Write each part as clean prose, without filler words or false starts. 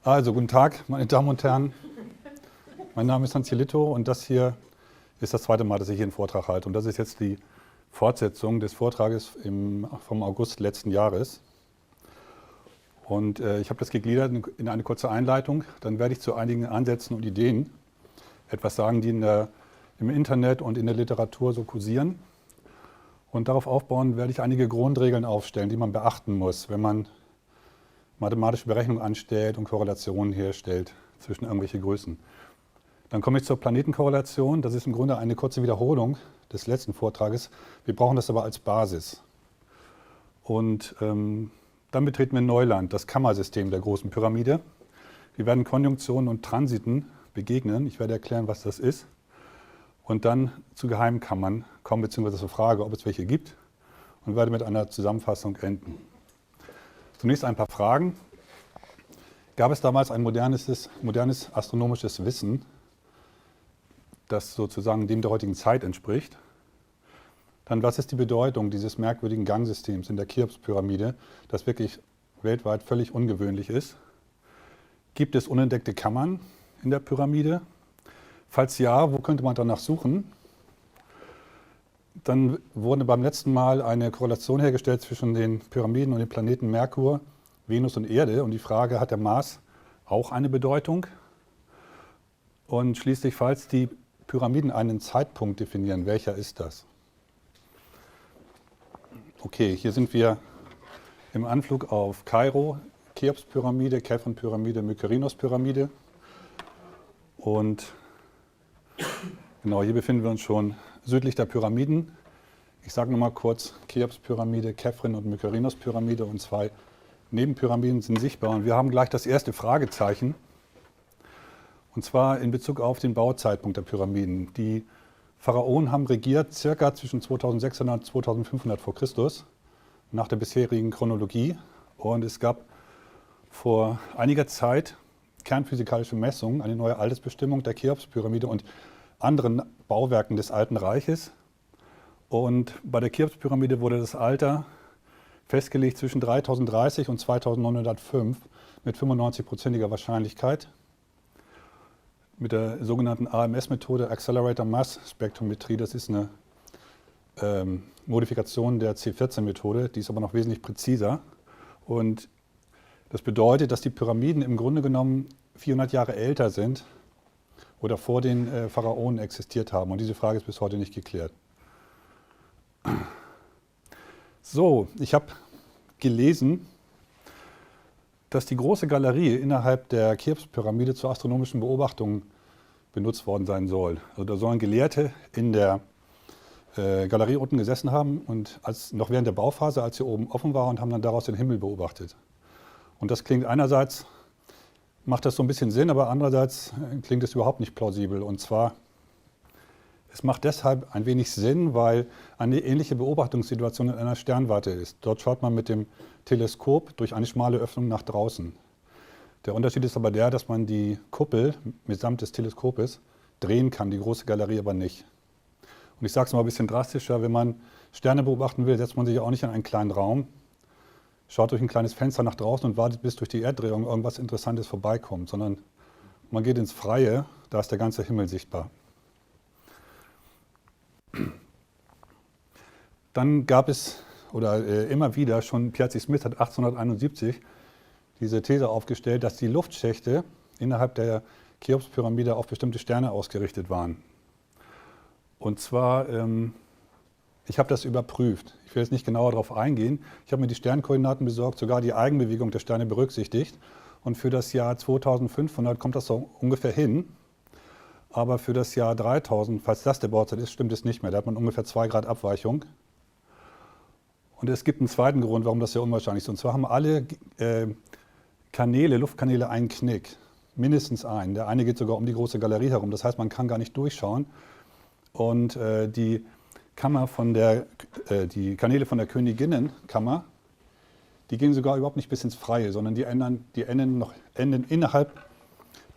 Also, guten Tag, meine Damen und Herren. Mein Name ist Hans Jelito und das hier ist das zweite Mal, dass ich hier einen Vortrag halte. Und das ist jetzt die Fortsetzung des Vortrages vom August letzten Jahres. Und ich habe das gegliedert in eine kurze Einleitung. Dann werde ich zu einigen Ansätzen und Ideen etwas sagen, die im Internet und in der Literatur so kursieren. Und darauf aufbauen werde ich einige Grundregeln aufstellen, die man beachten muss, wenn man mathematische Berechnungen anstellt und Korrelationen herstellt zwischen irgendwelchen Größen. Dann komme ich zur Planetenkorrelation. Das ist im Grunde eine kurze Wiederholung des letzten Vortrages. Wir brauchen das aber als Basis. Und dann betreten wir Neuland, das Kammersystem der großen Pyramide. Wir werden Konjunktionen und Transiten begegnen. Ich werde erklären, was das ist. Und dann zu Geheimkammern kommen, beziehungsweise zur Frage, ob es welche gibt. Und werde mit einer Zusammenfassung enden. Zunächst ein paar Fragen. Gab es damals ein modernes astronomisches Wissen, das sozusagen dem der heutigen Zeit entspricht? Dann, was ist die Bedeutung dieses merkwürdigen Gangsystems in der Cheops-Pyramide, das wirklich weltweit völlig ungewöhnlich ist? Gibt es unentdeckte Kammern in der Pyramide? Falls ja, wo könnte man danach suchen? Dann wurde beim letzten Mal eine Korrelation hergestellt zwischen den Pyramiden und den Planeten Merkur, Venus und Erde. Und die Frage, hat der Mars auch eine Bedeutung? Und schließlich, falls die Pyramiden einen Zeitpunkt definieren, welcher ist das? Okay, hier sind wir im Anflug auf Kairo, Cheops-Pyramide, Khafre-Pyramide, Mykerinos-Pyramide. Und genau, hier befinden wir uns schon südlich der Pyramiden. Ich sage nochmal kurz, Cheops-Pyramide, Khafre- und Mykerinos-Pyramide und zwei Nebenpyramiden sind sichtbar. Und wir haben gleich das erste Fragezeichen, und zwar in Bezug auf den Bauzeitpunkt der Pyramiden. Die Pharaonen haben regiert circa zwischen 2600 und 2500 vor Christus, nach der bisherigen Chronologie. Und es gab vor einiger Zeit kernphysikalische Messungen, eine neue Altersbestimmung der Cheops-Pyramide und anderen Bauwerken des Alten Reiches. Und bei der Cheops-Pyramide wurde das Alter festgelegt zwischen 3030 und 2905 mit 95%iger Wahrscheinlichkeit. Mit der sogenannten AMS-Methode, Accelerator Mass Spectrometrie, das ist eine Modifikation der C14-Methode, die ist aber noch wesentlich präziser. Und das bedeutet, dass die Pyramiden im Grunde genommen 400 Jahre älter sind oder vor den Pharaonen existiert haben. Und diese Frage ist bis heute nicht geklärt. So, ich habe gelesen, dass die große Galerie innerhalb der Cheops-Pyramide zur astronomischen Beobachtung benutzt worden sein soll. Also da sollen Gelehrte in der Galerie unten gesessen haben und noch während der Bauphase, als sie oben offen war, und haben dann daraus den Himmel beobachtet. Und das klingt einerseits, macht das so ein bisschen Sinn, aber andererseits klingt es überhaupt nicht plausibel. Und zwar, es macht deshalb ein wenig Sinn, weil eine ähnliche Beobachtungssituation in einer Sternwarte ist. Dort schaut man mit dem Teleskop durch eine schmale Öffnung nach draußen. Der Unterschied ist aber der, dass man die Kuppel mitsamt des Teleskopes drehen kann, die große Galerie aber nicht. Und ich sage es mal ein bisschen drastischer, wenn man Sterne beobachten will, setzt man sich auch nicht in einen kleinen Raum, schaut durch ein kleines Fenster nach draußen und wartet, bis durch die Erddrehung irgendwas Interessantes vorbeikommt, sondern man geht ins Freie, da ist der ganze Himmel sichtbar. Dann gab es, oder immer wieder, schon Piazzi Smyth hat 1871 diese These aufgestellt, dass die Luftschächte innerhalb der Cheops-Pyramide auf bestimmte Sterne ausgerichtet waren. Und zwar, ich habe das überprüft. Ich will jetzt nicht genauer darauf eingehen. Ich habe mir die Sternkoordinaten besorgt, sogar die Eigenbewegung der Sterne berücksichtigt. Und für das Jahr 2500 kommt das so ungefähr hin. Aber für das Jahr 3000, falls das der Bauzeit ist, stimmt es nicht mehr. Da hat man ungefähr 2 Grad Abweichung. Und es gibt einen zweiten Grund, warum das sehr unwahrscheinlich ist. Und zwar haben alle Luftkanäle einen Knick. Mindestens einen. Der eine geht sogar um die große Galerie herum. Das heißt, man kann gar nicht durchschauen. Und die Kanäle von der Königinnenkammer, die gehen sogar überhaupt nicht bis ins Freie, sondern die enden innerhalb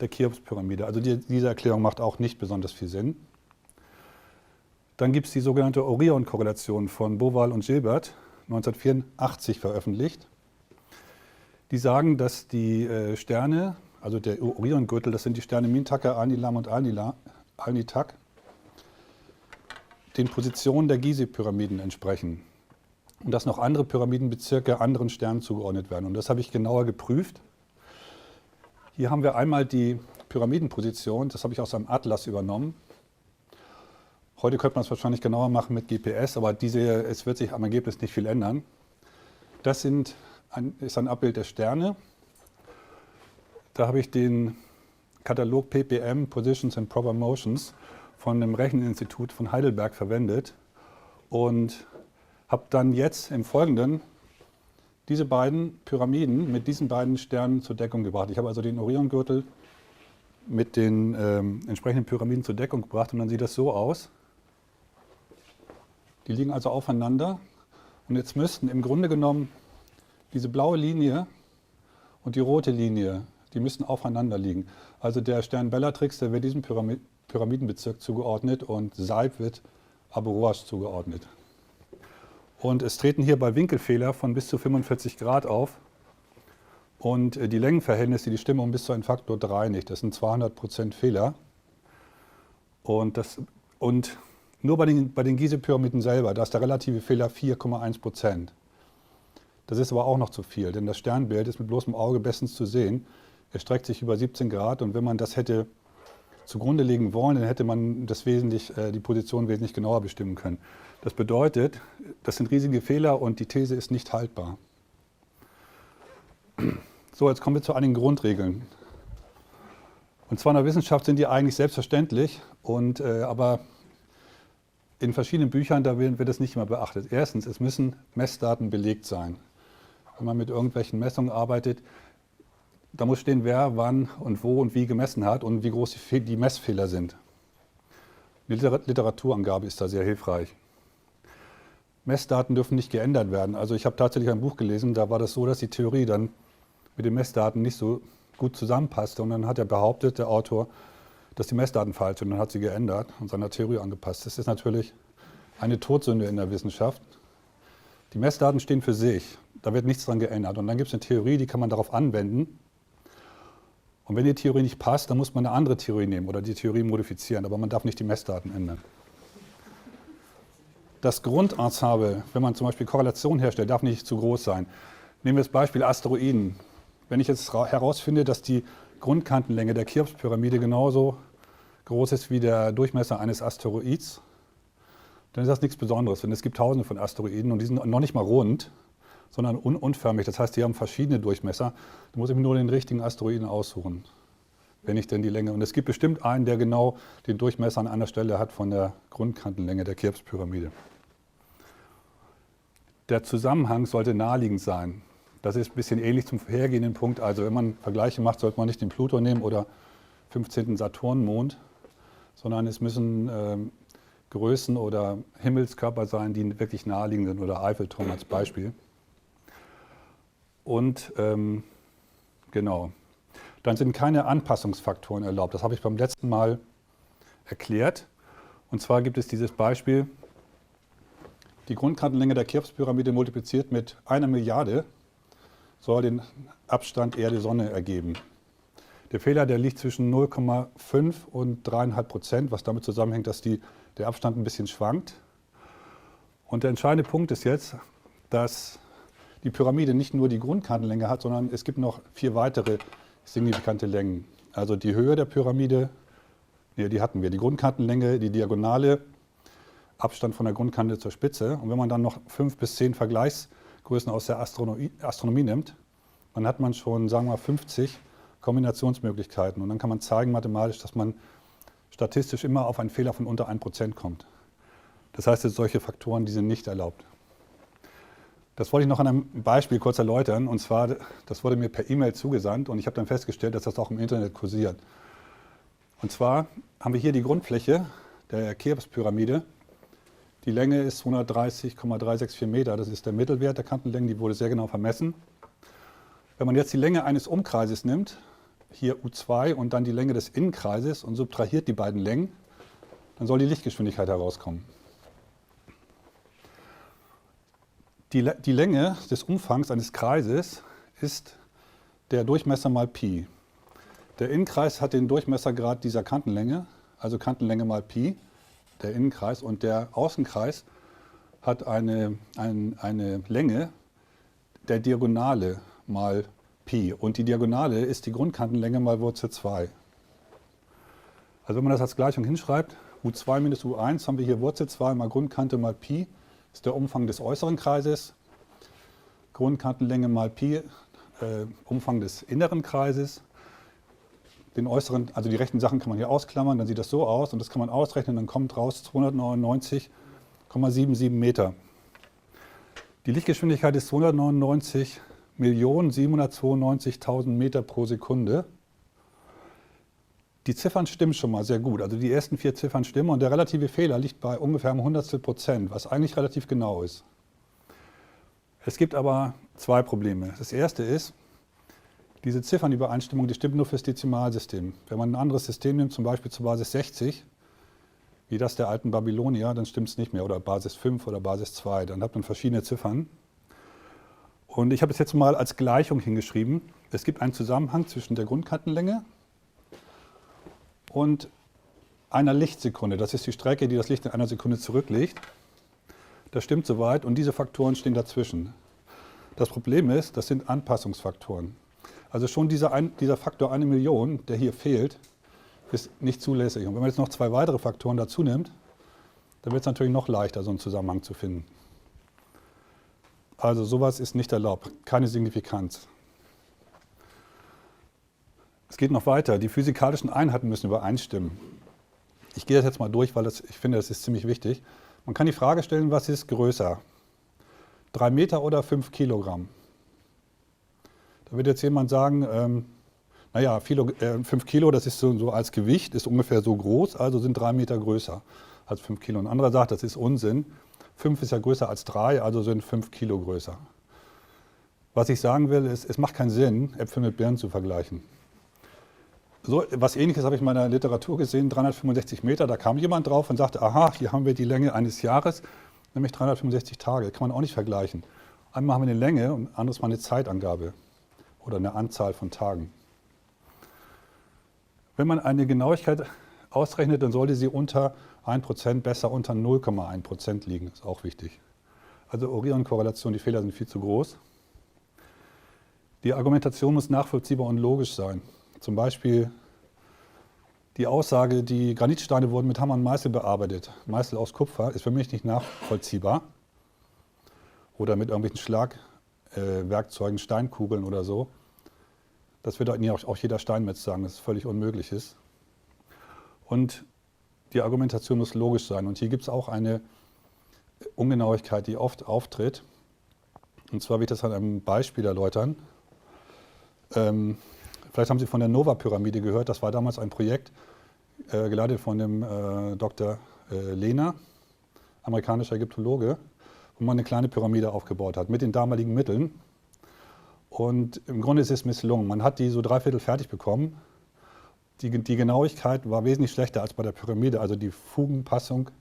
der Cheops-Pyramide. Also diese Erklärung macht auch nicht besonders viel Sinn. Dann gibt es die sogenannte Orion-Korrelation von Bowal und Gilbert, 1984 veröffentlicht. Die sagen, dass die Sterne, also der Oriongürtel, das sind die Sterne Mintaka, Alnilam und Alnitak, den Positionen der Gizeh-Pyramiden entsprechen. Und dass noch andere Pyramidenbezirke anderen Sternen zugeordnet werden. Und das habe ich genauer geprüft. Hier haben wir einmal die Pyramidenposition, das habe ich aus einem Atlas übernommen. Heute könnte man es wahrscheinlich genauer machen mit GPS, aber es wird sich am Ergebnis nicht viel ändern. Das ist ein Abbild der Sterne. Da habe ich den Katalog PPM, Positions and Proper Motions, von dem Recheninstitut von Heidelberg verwendet und habe dann jetzt im Folgenden diese beiden Pyramiden mit diesen beiden Sternen zur Deckung gebracht. Ich habe also den Oriongürtel mit den entsprechenden Pyramiden zur Deckung gebracht und dann sieht das so aus. Die liegen also aufeinander und jetzt müssten im Grunde genommen diese blaue Linie und die rote Linie, die müssten aufeinander liegen. Also der Stern Bellatrix, der wird diesem Pyramidenbezirk zugeordnet und Seib wird Abu Roash zugeordnet. Und es treten hierbei Winkelfehler von bis zu 45 Grad auf und die Längenverhältnisse, die stimmen um bis zu einem Faktor 3 nicht. Das sind 200% Fehler. Und nur bei den Gizeh-Pyramiden selber, da ist der relative Fehler 4,1%. Das ist aber auch noch zu viel, denn das Sternbild ist mit bloßem Auge bestens zu sehen. Es streckt sich über 17 Grad und wenn man das hätte zugrunde legen wollen, dann hätte man die Position wesentlich genauer bestimmen können. Das bedeutet, das sind riesige Fehler und die These ist nicht haltbar. So, jetzt kommen wir zu einigen Grundregeln. Und zwar in der Wissenschaft sind die eigentlich selbstverständlich, aber in verschiedenen Büchern da wird das nicht immer beachtet. Erstens, es müssen Messdaten belegt sein. Wenn man mit irgendwelchen Messungen arbeitet, da muss stehen, wer, wann und wo und wie gemessen hat und wie groß die Messfehler sind. Die Literaturangabe ist da sehr hilfreich. Messdaten dürfen nicht geändert werden. Also ich habe tatsächlich ein Buch gelesen, da war das so, dass die Theorie dann mit den Messdaten nicht so gut zusammenpasste. Und dann hat er behauptet, der Autor, dass die Messdaten falsch sind und dann hat sie geändert und seiner Theorie angepasst. Das ist natürlich eine Todsünde in der Wissenschaft. Die Messdaten stehen für sich, da wird nichts dran geändert. Und dann gibt es eine Theorie, die kann man darauf anwenden. Und wenn die Theorie nicht passt, dann muss man eine andere Theorie nehmen oder die Theorie modifizieren, aber man darf nicht die Messdaten ändern. Das Grundensemble, wenn man zum Beispiel Korrelation herstellt, darf nicht zu groß sein. Nehmen wir das Beispiel Asteroiden. Wenn ich jetzt herausfinde, dass die Grundkantenlänge der Cheops-Pyramide genauso groß ist wie der Durchmesser eines Asteroids, dann ist das nichts Besonderes. Denn es gibt Tausende von Asteroiden und die sind noch nicht mal rund, sondern unförmig. Das heißt, die haben verschiedene Durchmesser. Da muss ich mir nur den richtigen Asteroiden aussuchen, wenn ich denn die Länge. Und es gibt bestimmt einen, der genau den Durchmesser an einer Stelle hat von der Grundkantenlänge der Cheops-Pyramide. Der Zusammenhang sollte naheliegend sein. Das ist ein bisschen ähnlich zum vorhergehenden Punkt. Also wenn man Vergleiche macht, sollte man nicht den Pluto nehmen oder 15. Saturnmond, sondern es müssen Größen oder Himmelskörper sein, die wirklich naheliegend sind, oder Eiffelturm als Beispiel. Und genau, dann sind keine Anpassungsfaktoren erlaubt. Das habe ich beim letzten Mal erklärt. Und zwar gibt es dieses Beispiel, die Grundkantenlänge der Cheops-Pyramide multipliziert mit 1 Milliarde soll den Abstand Erde-Sonne ergeben. Der Fehler, der liegt zwischen 0,5 und 3,5%, was damit zusammenhängt, dass der Abstand ein bisschen schwankt. Und der entscheidende Punkt ist jetzt, dass die Pyramide nicht nur die Grundkantenlänge hat, sondern es gibt noch 4 weitere signifikante Längen. Also die Höhe der Pyramide, die hatten wir, die Grundkantenlänge, die Diagonale, Abstand von der Grundkante zur Spitze. Und wenn man dann noch 5 bis 10 Vergleichsgrößen aus der Astronomie nimmt, dann hat man schon, sagen wir mal, 50 Kombinationsmöglichkeiten. Und dann kann man zeigen mathematisch, dass man statistisch immer auf einen Fehler von unter 1% kommt. Das heißt, solche Faktoren, die sind nicht erlaubt. Das wollte ich noch an einem Beispiel kurz erläutern. Und zwar, das wurde mir per E-Mail zugesandt und ich habe dann festgestellt, dass das auch im Internet kursiert. Und zwar haben wir hier die Grundfläche der Cheops-Pyramide. Die Länge ist 230,364 Meter. Das ist der Mittelwert der Kantenlängen, die wurde sehr genau vermessen. Wenn man jetzt die Länge eines Umkreises nimmt, hier U2 und dann die Länge des Innenkreises und subtrahiert die beiden Längen, dann soll die Lichtgeschwindigkeit herauskommen. Die Länge des Umfangs eines Kreises ist der Durchmesser mal Pi. Der Innenkreis hat den Durchmessergrad dieser Kantenlänge, also Kantenlänge mal Pi, der Innenkreis, und der Außenkreis hat eine Länge der Diagonale mal Pi. Und die Diagonale ist die Grundkantenlänge mal Wurzel 2. Also wenn man das als Gleichung hinschreibt, U2 minus U1 haben wir hier Wurzel 2 mal Grundkante mal Pi, ist der Umfang des äußeren Kreises, Grundkantenlänge mal Pi, Umfang des inneren Kreises. Den äußeren, also die rechten Sachen kann man hier ausklammern, dann sieht das so aus und das kann man ausrechnen, dann kommt raus 299,77 Meter. Die Lichtgeschwindigkeit ist 299.792.000 Meter pro Sekunde. Die Ziffern stimmen schon mal sehr gut, also die ersten 4 Ziffern stimmen und der relative Fehler liegt bei ungefähr einem Hundertstel%, was eigentlich relativ genau ist. Es gibt aber 2 Probleme. Das erste ist, diese Ziffernübereinstimmung, die stimmt nur fürs Dezimalsystem. Wenn man ein anderes System nimmt, zum Beispiel zur Basis 60, wie das der alten Babylonier, dann stimmt es nicht mehr. Oder Basis 5 oder Basis 2, dann hat man verschiedene Ziffern. Und ich habe es jetzt mal als Gleichung hingeschrieben. Es gibt einen Zusammenhang zwischen der Grundkantenlänge und einer Lichtsekunde. Das ist die Strecke, die das Licht in einer Sekunde zurücklegt. Das stimmt soweit und diese Faktoren stehen dazwischen. Das Problem ist, das sind Anpassungsfaktoren. Also schon dieser Faktor 1 Million, der hier fehlt, ist nicht zulässig. Und wenn man jetzt noch 2 weitere Faktoren dazu nimmt, dann wird es natürlich noch leichter, so einen Zusammenhang zu finden. Also sowas ist nicht erlaubt, keine Signifikanz. Es geht noch weiter, die physikalischen Einheiten müssen übereinstimmen. Ich gehe das jetzt mal durch, weil ich finde, das ist ziemlich wichtig. Man kann die Frage stellen, was ist größer? 3 Meter oder 5 Kilogramm? Da wird jetzt jemand sagen, naja, 5 Kilo, das ist so als Gewicht, ist ungefähr so groß, also sind 3 Meter größer als 5 Kilo. Ein anderer sagt, das ist Unsinn. 5 ist ja größer als 3, also sind 5 Kilo größer. Was ich sagen will, ist, es macht keinen Sinn, Äpfel mit Birnen zu vergleichen. So, was Ähnliches habe ich in meiner Literatur gesehen, 365 Meter, da kam jemand drauf und sagte, aha, hier haben wir die Länge eines Jahres, nämlich 365 Tage. Kann man auch nicht vergleichen. Einmal haben wir eine Länge und anderes mal eine Zeitangabe oder eine Anzahl von Tagen. Wenn man eine Genauigkeit ausrechnet, dann sollte sie unter 1%, besser unter 0,1% liegen. Das ist auch wichtig. Also Orion-Korrelation, die Fehler sind viel zu groß. Die Argumentation muss nachvollziehbar und logisch sein. Zum Beispiel die Aussage, die Granitsteine wurden mit Hammer und Meißel bearbeitet. Meißel aus Kupfer ist für mich nicht nachvollziehbar. Oder mit irgendwelchen Schlagwerkzeugen, Steinkugeln oder so. Das wird auch jeder Steinmetz sagen, dass es völlig unmöglich ist. Und die Argumentation muss logisch sein. Und hier gibt es auch eine Ungenauigkeit, die oft auftritt. Und zwar will ich das an einem Beispiel erläutern. Vielleicht haben Sie von der Nova-Pyramide gehört. Das war damals ein Projekt, geleitet von dem Dr. Lehner, amerikanischer Ägyptologe, wo man eine kleine Pyramide aufgebaut hat mit den damaligen Mitteln. Und im Grunde ist es misslungen. Man hat die so 3/4 fertig bekommen. Die Genauigkeit war wesentlich schlechter als bei der Pyramide, also die Fugenpassung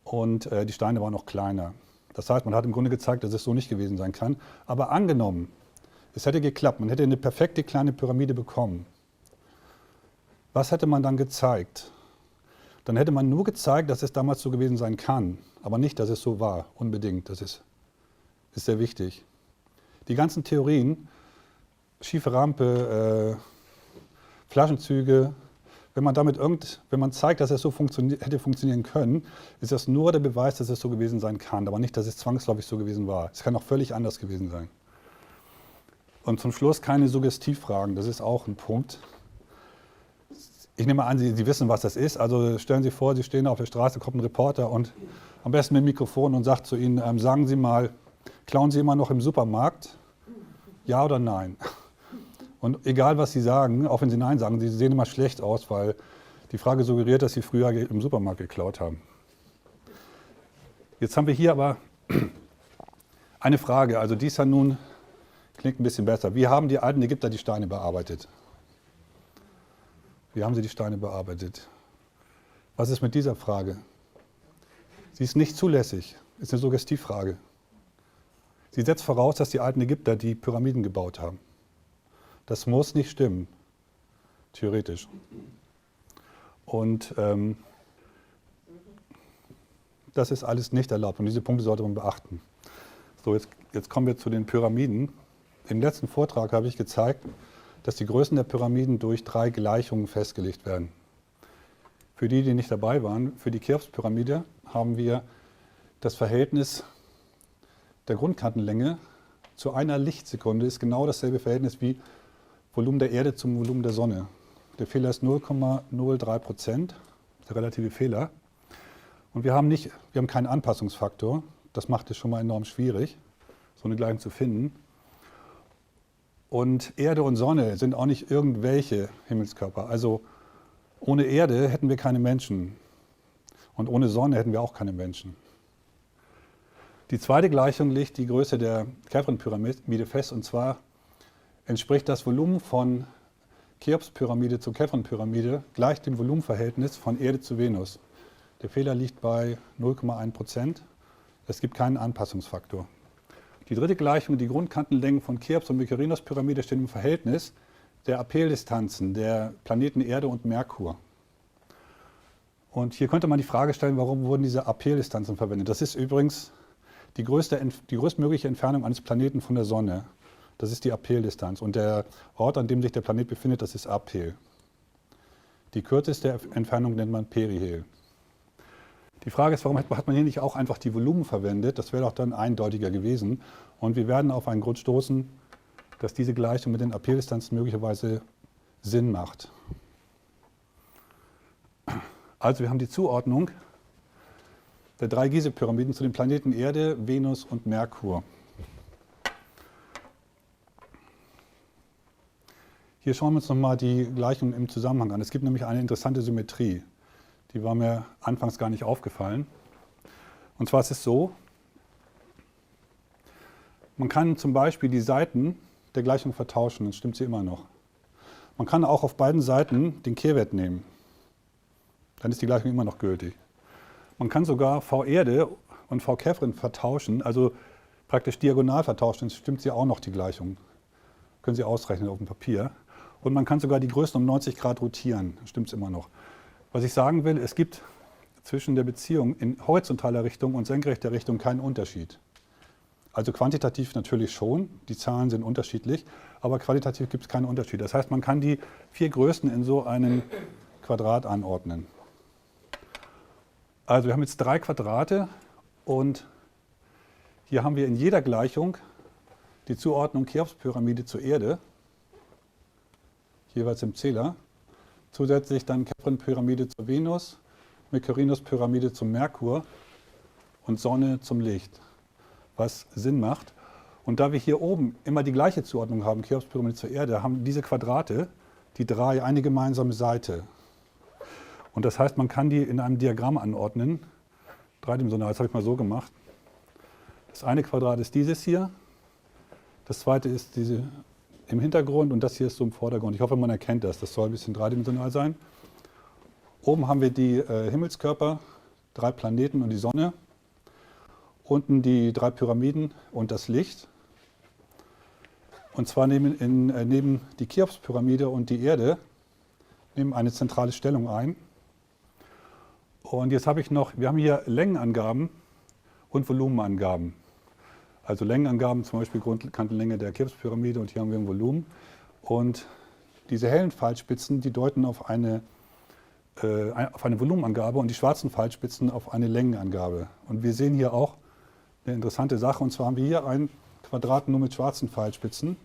und die Steine waren noch kleiner. Das heißt, man hat im Grunde gezeigt, dass es so nicht gewesen sein kann. Aber angenommen, es hätte geklappt, man hätte eine perfekte kleine Pyramide bekommen. Was hätte man dann gezeigt? Dann hätte man nur gezeigt, dass es damals so gewesen sein kann, aber nicht, dass es so war, unbedingt. Das ist sehr wichtig. Die ganzen Theorien, schiefe Rampe, Flaschenzüge, wenn man zeigt, dass es so hätte funktionieren können, ist das nur der Beweis, dass es so gewesen sein kann, aber nicht, dass es zwangsläufig so gewesen war. Es kann auch völlig anders gewesen sein. Und zum Schluss keine Suggestivfragen, das ist auch ein Punkt. Ich nehme an, Sie wissen, was das ist. Also stellen Sie vor, Sie stehen auf der Straße, kommt ein Reporter und am besten mit dem Mikrofon und sagt zu Ihnen, sagen Sie mal, klauen Sie immer noch im Supermarkt? Ja oder nein? Und egal, was Sie sagen, auch wenn Sie Nein sagen, Sie sehen immer schlecht aus, weil die Frage suggeriert, dass Sie früher im Supermarkt geklaut haben. Jetzt haben wir hier aber eine Frage, also die ist ja nun, klingt ein bisschen besser. Wie haben die alten Ägypter die Steine bearbeitet? Wie haben sie die Steine bearbeitet? Was ist mit dieser Frage? Sie ist nicht zulässig, ist eine Suggestivfrage. Sie setzt voraus, dass die alten Ägypter die Pyramiden gebaut haben. Das muss nicht stimmen, theoretisch. Und das ist alles nicht erlaubt und diese Punkte sollte man beachten. So, jetzt kommen wir zu den Pyramiden. Im letzten Vortrag habe ich gezeigt, dass die Größen der Pyramiden durch 3 Gleichungen festgelegt werden. Für die, die nicht dabei waren, für die Cheops-Pyramide haben wir das Verhältnis der Grundkantenlänge zu einer Lichtsekunde ist genau dasselbe Verhältnis wie Volumen der Erde zum Volumen der Sonne. Der Fehler ist 0,03%, der relative Fehler. Und wir haben keinen Anpassungsfaktor. Das macht es schon mal enorm schwierig, so eine Gleichung zu finden. Und Erde und Sonne sind auch nicht irgendwelche Himmelskörper. Also ohne Erde hätten wir keine Menschen. Und ohne Sonne hätten wir auch keine Menschen. Die zweite Gleichung legt die Größe der Chephren-Pyramide fest. Und zwar entspricht das Volumen von Cheops-Pyramide zur Chephren-Pyramide gleich dem Volumenverhältnis von Erde zu Venus. Der Fehler liegt bei 0,1%. Es gibt keinen Anpassungsfaktor. Die dritte Gleichung, die Grundkantenlängen von Cheops und Mykerinos-Pyramide stehen im Verhältnis der Apeldistanzen der Planeten Erde und Merkur. Und hier könnte man die Frage stellen, warum wurden diese Apeldistanzen verwendet? Das ist übrigens die größtmögliche Entfernung eines Planeten von der Sonne. Das ist die Apeldistanz. Und der Ort, an dem sich der Planet befindet, das ist Apel. Die kürzeste Entfernung nennt man Perihel. Die Frage ist, warum hat man hier nicht auch einfach die Volumen verwendet? Das wäre doch dann eindeutiger gewesen. Und wir werden auf einen Grund stoßen, dass diese Gleichung mit den Apeldistanzen möglicherweise Sinn macht. Also wir haben die Zuordnung der 3 Gizeh-Pyramiden zu den Planeten Erde, Venus und Merkur. Hier schauen wir uns nochmal die Gleichung im Zusammenhang an. Es gibt nämlich eine interessante Symmetrie. Die war mir anfangs gar nicht aufgefallen. Und zwar ist es so, man kann zum Beispiel die Seiten der Gleichung vertauschen, dann stimmt sie immer noch. Man kann auch auf beiden Seiten den Kehrwert nehmen. Dann ist die Gleichung immer noch gültig. Man kann sogar V Erde und V Chephren vertauschen, also praktisch diagonal vertauschen, dann stimmt sie auch noch die Gleichung. Können Sie ausrechnen auf dem Papier. Und man kann sogar die Größen um 90 Grad rotieren, dann stimmt es immer noch. Was ich sagen will, es gibt zwischen der Beziehung in horizontaler Richtung und senkrechter Richtung keinen Unterschied. Also quantitativ natürlich schon, die Zahlen sind unterschiedlich, aber qualitativ gibt es keinen Unterschied. Das heißt, man kann die 4 Größen in so einen Quadrat anordnen. Also wir haben jetzt 3 Quadrate und hier haben wir in jeder Gleichung die Zuordnung Cheops-Pyramide zur Erde, jeweils im Zähler. Zusätzlich dann Chephren-Pyramide zur Venus, Mykerinos-Pyramide zum Merkur und Sonne zum Licht, was Sinn macht. Und da wir hier oben immer die gleiche Zuordnung haben, Cheops-Pyramide zur Erde, haben diese Quadrate, die 3, eine gemeinsame Seite. Und das heißt, man kann die in einem Diagramm anordnen, dreidimensional, das habe ich mal so gemacht. Das eine Quadrat ist dieses hier, das zweite ist diese im Hintergrund und das hier ist so im Vordergrund. Ich hoffe, man erkennt das. Das soll ein bisschen dreidimensional sein. Oben haben wir die Himmelskörper, 3 Planeten und die Sonne. Unten die 3 Pyramiden und das Licht. Und zwar neben die Cheops-Pyramide und die Erde nehmen eine zentrale Stellung ein. Und jetzt habe ich noch, wir haben hier Längenangaben und Volumenangaben. Also Längenangaben, zum Beispiel Grundkantenlänge der Cheops-Pyramide und hier haben wir ein Volumen. Und diese hellen Pfeilspitzen, die deuten auf eine Volumenangabe und die schwarzen Pfeilspitzen auf eine Längenangabe. Und wir sehen hier auch eine interessante Sache, und zwar haben wir hier ein Quadrat nur mit schwarzen Pfeilspitzen.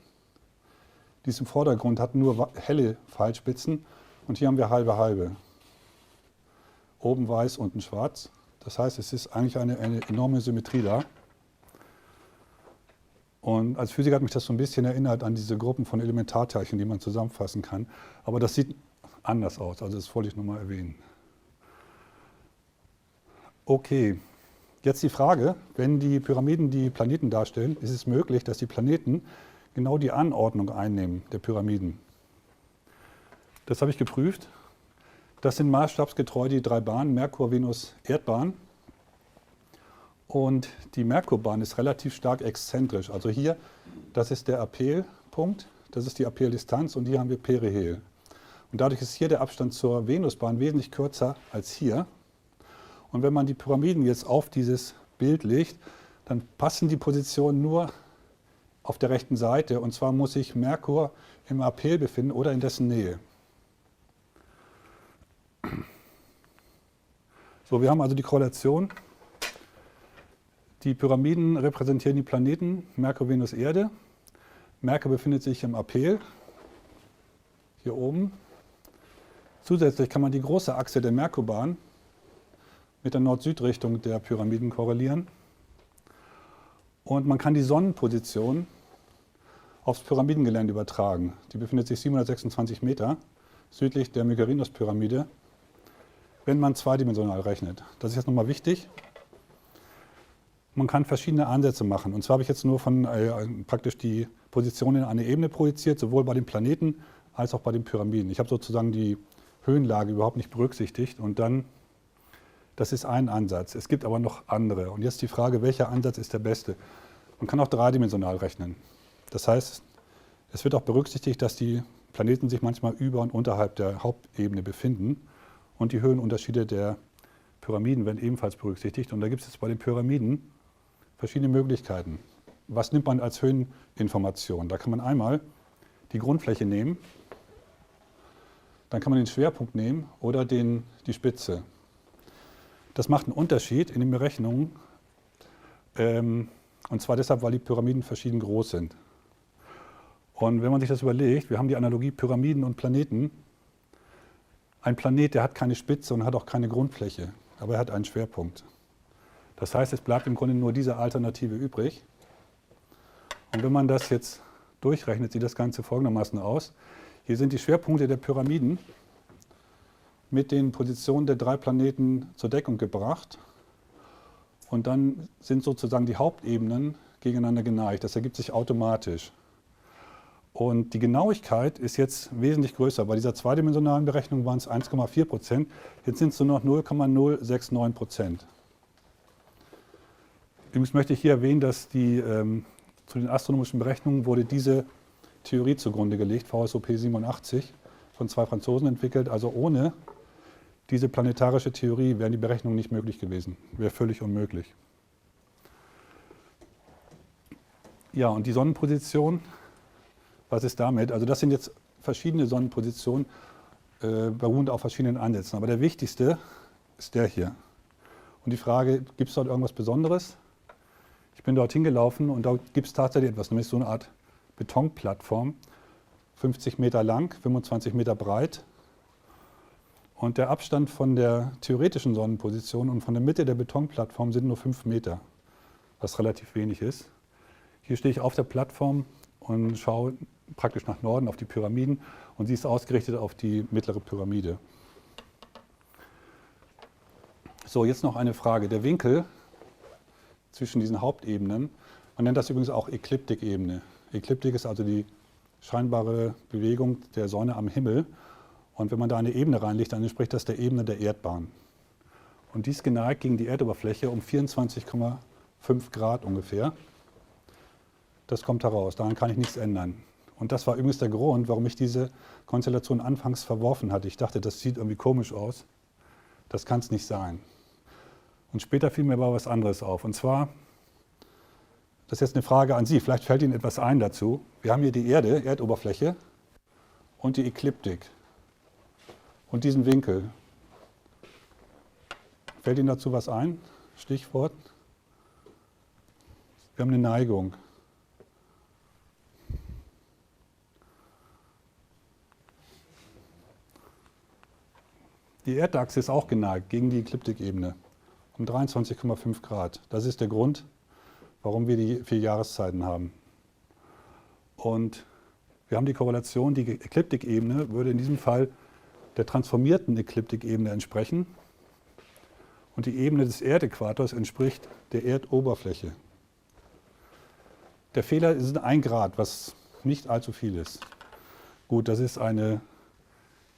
Dies im Vordergrund hat nur helle Pfeilspitzen und hier haben wir halbe halbe. Oben weiß, unten schwarz. Das heißt, es ist eigentlich eine enorme Symmetrie da. Und als Physiker hat mich das so ein bisschen erinnert an diese Gruppen von Elementarteilchen, die man zusammenfassen kann. Aber das sieht anders aus, also das wollte ich nochmal erwähnen. Okay, jetzt die Frage, wenn die Pyramiden die Planeten darstellen, ist es möglich, dass die Planeten genau die Anordnung einnehmen der Pyramiden. Das habe ich geprüft. Das sind maßstabsgetreu die 3 Bahnen, Merkur, Venus, Erdbahn. Und die Merkurbahn ist relativ stark exzentrisch. Also hier, das ist der Apelpunkt, das ist die Apeldistanz und hier haben wir Perihel. Und dadurch ist hier der Abstand zur Venusbahn wesentlich kürzer als hier. Und wenn man die Pyramiden jetzt auf dieses Bild legt, dann passen die Positionen nur auf der rechten Seite. Und zwar muss sich Merkur im Apel befinden oder in dessen Nähe. So, wir haben also die Korrelation. Die Pyramiden repräsentieren die Planeten Merkur, Venus, Erde. Merkur befindet sich im Apel, hier oben. Zusätzlich kann man die große Achse der Merkurbahn mit der Nord-Süd-Richtung der Pyramiden korrelieren. Und man kann die Sonnenposition aufs Pyramidengelände übertragen. Die befindet sich 726 Meter südlich der Mykerinos-Pyramide, wenn man zweidimensional rechnet. Das ist jetzt nochmal wichtig. Man kann verschiedene Ansätze machen. Und zwar habe ich jetzt nur von praktisch die Position in eine Ebene projiziert, sowohl bei den Planeten als auch bei den Pyramiden. Ich habe sozusagen die Höhenlage überhaupt nicht berücksichtigt. Und dann, das ist ein Ansatz. Es gibt aber noch andere. Und jetzt die Frage, welcher Ansatz ist der beste? Man kann auch dreidimensional rechnen. Das heißt, es wird auch berücksichtigt, dass die Planeten sich manchmal über und unterhalb der Hauptebene befinden. Und die Höhenunterschiede der Pyramiden werden ebenfalls berücksichtigt. Und da gibt es jetzt bei den Pyramiden verschiedene Möglichkeiten. Was nimmt man als Höheninformation? Da kann man einmal die Grundfläche nehmen, dann kann man den Schwerpunkt nehmen oder die Spitze. Das macht einen Unterschied in den Berechnungen, und zwar deshalb, weil die Pyramiden verschieden groß sind. Und wenn man sich das überlegt, wir haben die Analogie Pyramiden und Planeten. Ein Planet, der hat keine Spitze und hat auch keine Grundfläche, aber er hat einen Schwerpunkt. Das heißt, es bleibt im Grunde nur diese Alternative übrig. Und wenn man das jetzt durchrechnet, sieht das Ganze folgendermaßen aus. Hier sind die Schwerpunkte der Pyramiden mit den Positionen der drei Planeten zur Deckung gebracht. Und dann sind sozusagen die Hauptebenen gegeneinander geneigt. Das ergibt sich automatisch. Und die Genauigkeit ist jetzt wesentlich größer. Bei dieser zweidimensionalen Berechnung waren es 1,4%. Jetzt sind es nur noch 0,069%. Übrigens möchte ich hier erwähnen, dass zu den astronomischen Berechnungen wurde diese Theorie zugrunde gelegt, VSOP 87, von zwei Franzosen entwickelt. Also ohne diese planetarische Theorie wären die Berechnungen nicht möglich gewesen. Wäre völlig unmöglich. Ja, und die Sonnenposition, was ist damit? Also das sind jetzt verschiedene Sonnenpositionen, beruhend auf verschiedenen Ansätzen. Aber der wichtigste ist der hier. Und die Frage, gibt es dort irgendwas Besonderes? Ich bin dorthin gelaufen und da gibt es tatsächlich etwas, nämlich so eine Art Betonplattform, 50 Meter lang, 25 Meter breit. Und der Abstand von der theoretischen Sonnenposition und von der Mitte der Betonplattform sind nur 5 Meter, was relativ wenig ist. Hier stehe ich auf der Plattform und schaue praktisch nach Norden auf die Pyramiden und sie ist ausgerichtet auf die mittlere Pyramide. So, jetzt noch eine Frage. Der Winkel zwischen diesen Hauptebenen, man nennt das übrigens auch Ekliptikebene. Ekliptik ist also die scheinbare Bewegung der Sonne am Himmel. Und wenn man da eine Ebene reinlegt, dann entspricht das der Ebene der Erdbahn. Und die ist geneigt gegen die Erdoberfläche um 24,5 Grad ungefähr. Das kommt heraus, daran kann ich nichts ändern. Und das war übrigens der Grund, warum ich diese Konstellation anfangs verworfen hatte. Ich dachte, das sieht irgendwie komisch aus. Das kann es nicht sein. Und später fiel mir aber was anderes auf. Und zwar, das ist jetzt eine Frage an Sie, vielleicht fällt Ihnen etwas ein dazu. Wir haben hier die Erde, Erdoberfläche und die Ekliptik. Und diesen Winkel. Fällt Ihnen dazu was ein? Stichwort? Wir haben eine Neigung. Die Erdachse ist auch geneigt gegen die Ekliptikebene um 23,5 Grad. Das ist der Grund, warum wir die 4 Jahreszeiten haben. Und wir haben die Korrelation, die Ekliptikebene würde in diesem Fall der transformierten Ekliptikebene entsprechen und die Ebene des Erdäquators entspricht der Erdoberfläche. Der Fehler ist 1 Grad, was nicht allzu viel ist. Gut, das ist eine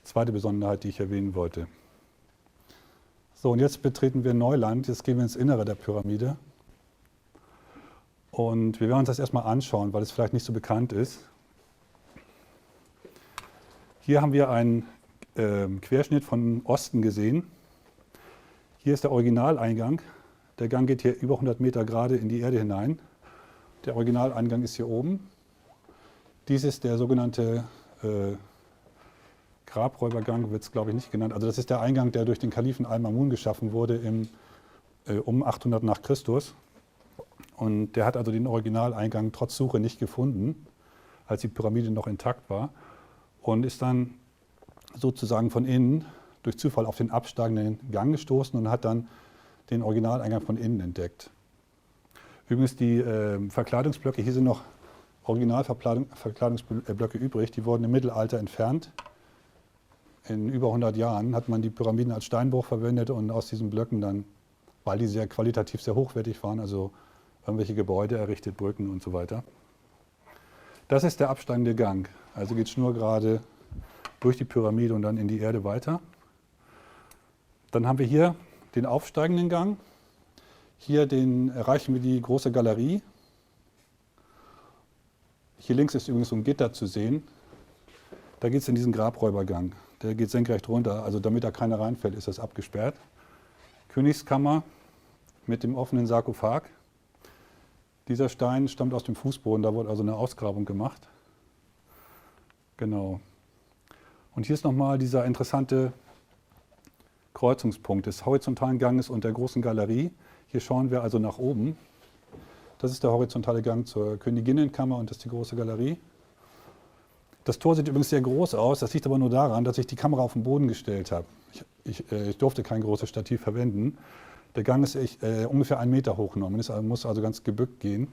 zweite Besonderheit, die ich erwähnen wollte. So, und jetzt betreten wir Neuland. Jetzt gehen wir ins Innere der Pyramide. Und wir werden uns das erstmal anschauen, weil es vielleicht nicht so bekannt ist. Hier haben wir einen Querschnitt von Osten gesehen. Hier ist der Originaleingang. Der Gang geht hier über 100 Meter gerade in die Erde hinein. Der Originaleingang ist hier oben. Dies ist der sogenannte Grabräubergang, wird es glaube ich nicht genannt. Also das ist der Eingang, der durch den Kalifen Al-Mamun geschaffen wurde um 800 nach Christus. Und der hat also den Originaleingang trotz Suche nicht gefunden, als die Pyramide noch intakt war. Und ist dann sozusagen von innen durch Zufall auf den absteigenden Gang gestoßen und hat dann den Originaleingang von innen entdeckt. Übrigens die Verkleidungsblöcke, hier sind noch Originalverkleidungsblöcke übrig, die wurden im Mittelalter entfernt. In über 100 Jahren hat man die Pyramiden als Steinbruch verwendet und aus diesen Blöcken dann, weil die qualitativ sehr hochwertig waren, also irgendwelche Gebäude errichtet, Brücken und so weiter. Das ist der absteigende Gang, also geht schnurgerade durch die Pyramide und dann in die Erde weiter. Dann haben wir hier den aufsteigenden Gang. Hier erreichen wir die große Galerie. Hier links ist übrigens so ein Gitter zu sehen. Da geht es in diesen Grabräubergang. Der geht senkrecht runter, also damit da keiner reinfällt, ist das abgesperrt. Königskammer mit dem offenen Sarkophag. Dieser Stein stammt aus dem Fußboden, da wurde also eine Ausgrabung gemacht. Genau. Und hier ist nochmal dieser interessante Kreuzungspunkt des horizontalen Ganges und der großen Galerie. Hier schauen wir also nach oben. Das ist der horizontale Gang zur Königinnenkammer und das ist die große Galerie. Das Tor sieht übrigens sehr groß aus, das liegt aber nur daran, dass ich die Kamera auf den Boden gestellt habe. Ich durfte kein großes Stativ verwenden. Der Gang ist ungefähr 1 Meter hoch genommen, muss also ganz gebückt gehen.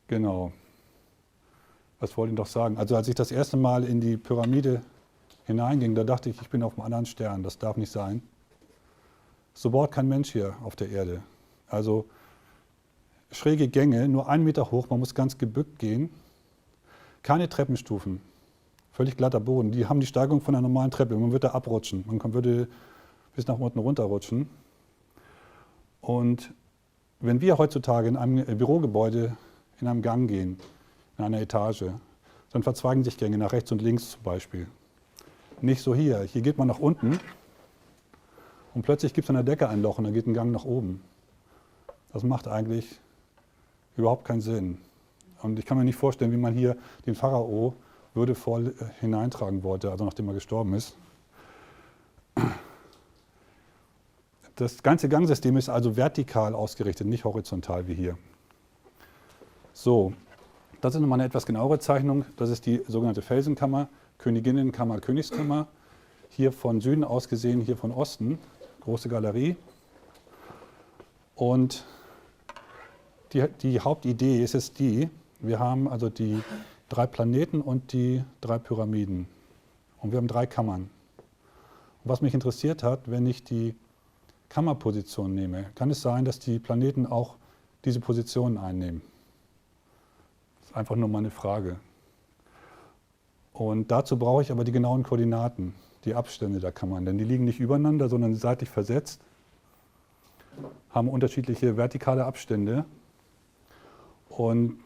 Genau. Was wollte ich noch sagen? Also als ich das erste Mal in die Pyramide hineinging, da dachte ich, ich bin auf einem anderen Stern, das darf nicht sein. So baut kein Mensch hier auf der Erde. Also schräge Gänge, nur 1 Meter hoch, man muss ganz gebückt gehen. Keine Treppenstufen, völlig glatter Boden. Die haben die Steigung von einer normalen Treppe, man würde da abrutschen, man würde bis nach unten runterrutschen. Und wenn wir heutzutage in einem Bürogebäude in einem Gang gehen, in einer Etage, dann verzweigen sich Gänge nach rechts und links zum Beispiel. Nicht so hier. Hier geht man nach unten und plötzlich gibt es an der Decke ein Loch und dann geht ein Gang nach oben. Das macht eigentlich überhaupt keinen Sinn. Und ich kann mir nicht vorstellen, wie man hier den Pharao würdevoll hineintragen wollte, also nachdem er gestorben ist. Das ganze Gangsystem ist also vertikal ausgerichtet, nicht horizontal wie hier. So, das ist nochmal eine etwas genauere Zeichnung. Das ist die sogenannte Felsenkammer, Königinnenkammer, Königskammer. Hier von Süden aus gesehen, hier von Osten, große Galerie. Und die Hauptidee ist jetzt die, wir haben also die 3 Planeten und die 3 Pyramiden. Und wir haben 3 Kammern. Und was mich interessiert hat, wenn ich die Kammerposition nehme, kann es sein, dass die Planeten auch diese Positionen einnehmen. Das ist einfach nur mal eine Frage. Und dazu brauche ich aber die genauen Koordinaten, die Abstände der Kammern, denn die liegen nicht übereinander, sondern seitlich versetzt, haben unterschiedliche vertikale Abstände. Und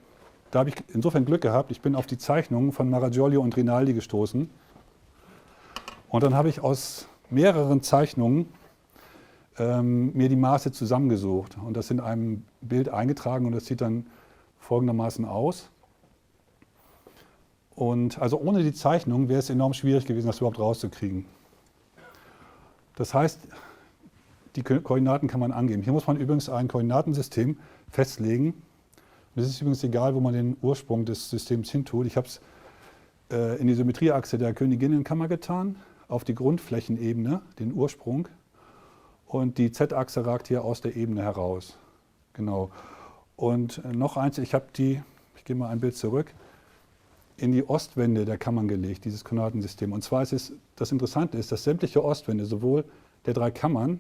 da habe ich insofern Glück gehabt, ich bin auf die Zeichnungen von Maragiolio und Rinaldi gestoßen. Und dann habe ich aus mehreren Zeichnungen mir die Maße zusammengesucht und das in einem Bild eingetragen und das sieht dann folgendermaßen aus. Und also ohne die Zeichnung wäre es enorm schwierig gewesen, das überhaupt rauszukriegen. Das heißt, die Koordinaten kann man angeben. Hier muss man übrigens ein Koordinatensystem festlegen. Und es ist übrigens egal, wo man den Ursprung des Systems hintut. Ich habe es in die Symmetrieachse der Königinnenkammer getan, auf die Grundflächenebene, den Ursprung. Und die Z-Achse ragt hier aus der Ebene heraus. Genau. Und noch eins, ich gehe mal ein Bild zurück, in die Ostwände der Kammern gelegt, dieses Koordinatensystem. Und zwar ist es, das Interessante ist, dass sämtliche Ostwände, sowohl der 3 Kammern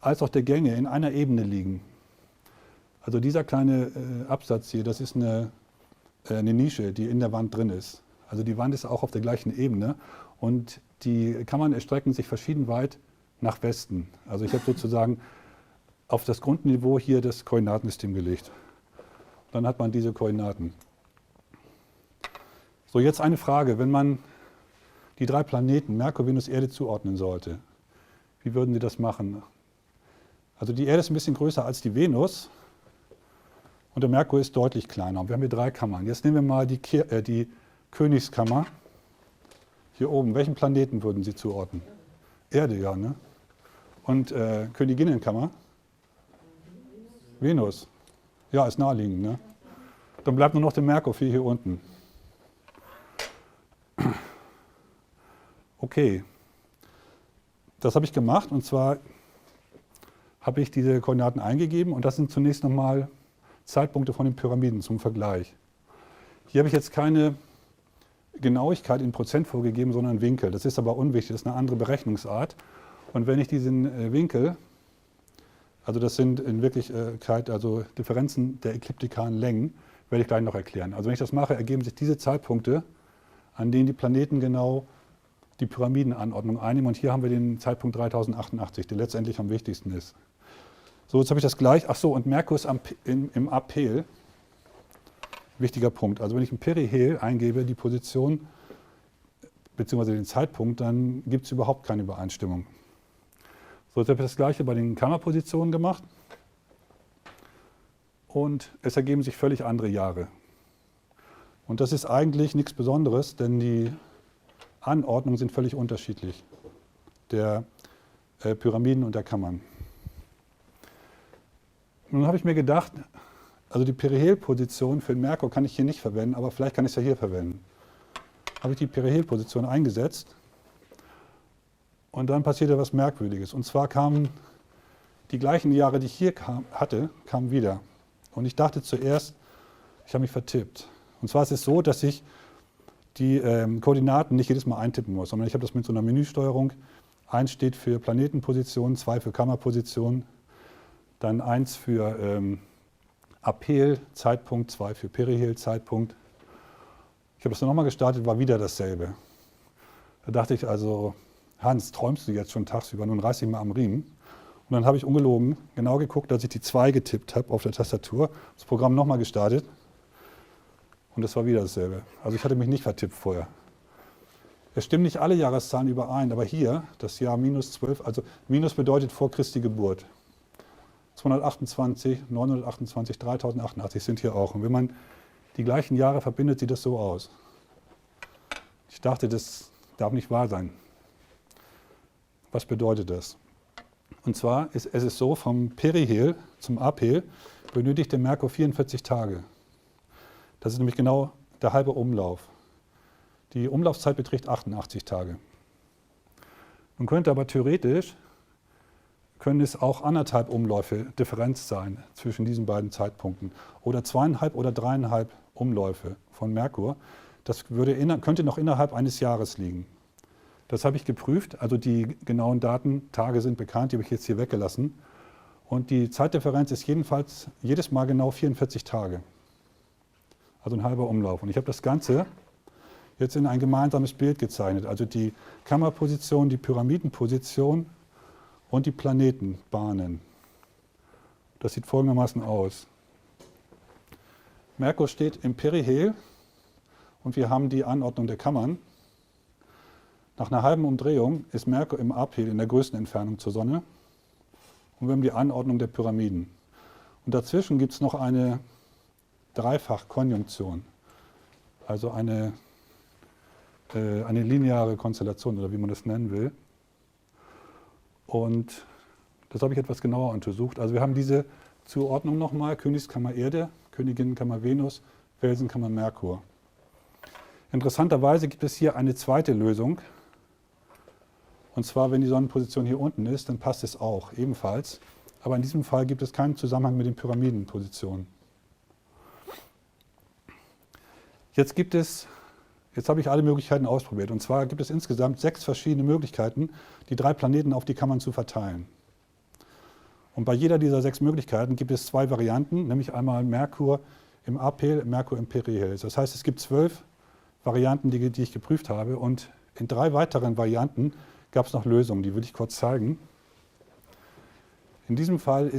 als auch der Gänge, in einer Ebene liegen. Also dieser kleine Absatz hier, das ist eine Nische, die in der Wand drin ist. Also die Wand ist auch auf der gleichen Ebene und die Kammern erstrecken sich verschieden weit nach Westen. Also ich habe sozusagen auf das Grundniveau hier das Koordinatensystem gelegt. Dann hat man diese Koordinaten. So, jetzt eine Frage. Wenn man die 3 Planeten, Merkur, Venus, Erde, zuordnen sollte, wie würden Sie das machen? Also die Erde ist ein bisschen größer als die Venus und der Merkur ist deutlich kleiner. Wir haben hier 3 Kammern. Jetzt nehmen wir mal die Königskammer hier oben. Welchen Planeten würden Sie zuordnen? Erde, ja, ne? Und Königinnenkammer? Venus. Ja, ist naheliegend, ne? Dann bleibt nur noch der Merkur für hier unten. Okay, das habe ich gemacht und zwar habe ich diese Koordinaten eingegeben und das sind zunächst nochmal Zeitpunkte von den Pyramiden zum Vergleich. Hier habe ich jetzt keine Genauigkeit in Prozent vorgegeben, sondern Winkel. Das ist aber unwichtig, das ist eine andere Berechnungsart. Und wenn ich diesen Winkel, also das sind in Wirklichkeit also Differenzen der ekliptikalen Längen, werde ich gleich noch erklären. Also wenn ich das mache, ergeben sich diese Zeitpunkte, an denen die Planeten genau die Pyramidenanordnung einnehmen. Und hier haben wir den Zeitpunkt 3088, der letztendlich am wichtigsten ist. So, jetzt habe ich das gleich. Ach so, und Merkur ist im Aphel. Wichtiger Punkt. Also wenn ich im Perihel eingebe, die Position bzw. den Zeitpunkt, dann gibt es überhaupt keine Übereinstimmung. So, jetzt habe ich das gleiche bei den Kammerpositionen gemacht. Und es ergeben sich völlig andere Jahre. Und das ist eigentlich nichts Besonderes, denn die Anordnungen sind völlig unterschiedlich, der Pyramiden und der Kammern. Nun habe ich mir gedacht, also die Perihelposition für den Merkur kann ich hier nicht verwenden, aber vielleicht kann ich es ja hier verwenden. Habe ich die Perihelposition eingesetzt und dann passierte was Merkwürdiges. Und zwar kamen die gleichen Jahre, die ich hier hatte, kamen wieder. Und ich dachte zuerst, ich habe mich vertippt. Und zwar ist es so, dass ich die Koordinaten nicht jedes Mal eintippen muss, sondern ich habe das mit so einer Menüsteuerung. 1 steht für Planetenposition, 2 für Kammerposition, dann 1 für Aphel-Zeitpunkt, 2 für Perihel-Zeitpunkt. Ich habe das dann nochmal gestartet, war wieder dasselbe. Da dachte ich also, Hans, träumst du jetzt schon tagsüber? Nun reiß dich mal am Riemen. Und dann habe ich ungelogen genau geguckt, dass ich die 2 getippt habe auf der Tastatur, das Programm nochmal gestartet und es war wieder dasselbe. Also ich hatte mich nicht vertippt vorher. Es stimmen nicht alle Jahreszahlen überein, aber hier das Jahr minus 12, also minus bedeutet vor Christi Geburt. 228, 928, 3088 sind hier auch. Und wenn man die gleichen Jahre verbindet, sieht das so aus. Ich dachte, das darf nicht wahr sein. Was bedeutet das? Und zwar ist es so, vom Perihel zum Aphel benötigt der Merkur 44 Tage. Das ist nämlich genau der halbe Umlauf. Die Umlaufzeit beträgt 88 Tage. Man könnte aber theoretisch, können es auch 1,5 Umläufe Differenz sein zwischen diesen beiden Zeitpunkten oder 2,5 oder 3,5 Umläufe von Merkur. Das könnte noch innerhalb eines Jahres liegen. Das habe ich geprüft, also die genauen Daten, Tage sind bekannt, die habe ich jetzt hier weggelassen. Und die Zeitdifferenz ist jedenfalls jedes Mal genau 44 Tage. Also ein halber Umlauf. Und ich habe das Ganze jetzt in ein gemeinsames Bild gezeichnet. Also die Kammerposition, die Pyramidenposition und die Planetenbahnen. Das sieht folgendermaßen aus. Merkur steht im Perihel und wir haben die Anordnung der Kammern. Nach einer halben Umdrehung ist Merkur im Aphel in der größten Entfernung zur Sonne und wir haben die Anordnung der Pyramiden. Und dazwischen gibt es noch eine Dreifachkonjunktion, also eine lineare Konstellation oder wie man das nennen will. Und das habe ich etwas genauer untersucht. Also wir haben diese Zuordnung nochmal, Königskammer Erde, Königinnenkammer Venus, Felsenkammer Merkur. Interessanterweise gibt es hier eine zweite Lösung. Und zwar, wenn die Sonnenposition hier unten ist, dann passt es auch ebenfalls. Aber in diesem Fall gibt es keinen Zusammenhang mit den Pyramidenpositionen. Jetzt habe ich alle Möglichkeiten ausprobiert. Und zwar gibt es insgesamt 6 verschiedene Möglichkeiten, die 3 Planeten auf die Kammern zu verteilen. Und bei jeder dieser 6 Möglichkeiten gibt es 2 Varianten, nämlich einmal Merkur im Aphel, Merkur im Perihel. Das heißt, es gibt 12 Varianten, die ich geprüft habe. Und in 3 weiteren Varianten gab es noch Lösungen, die will ich kurz zeigen. In diesem Fall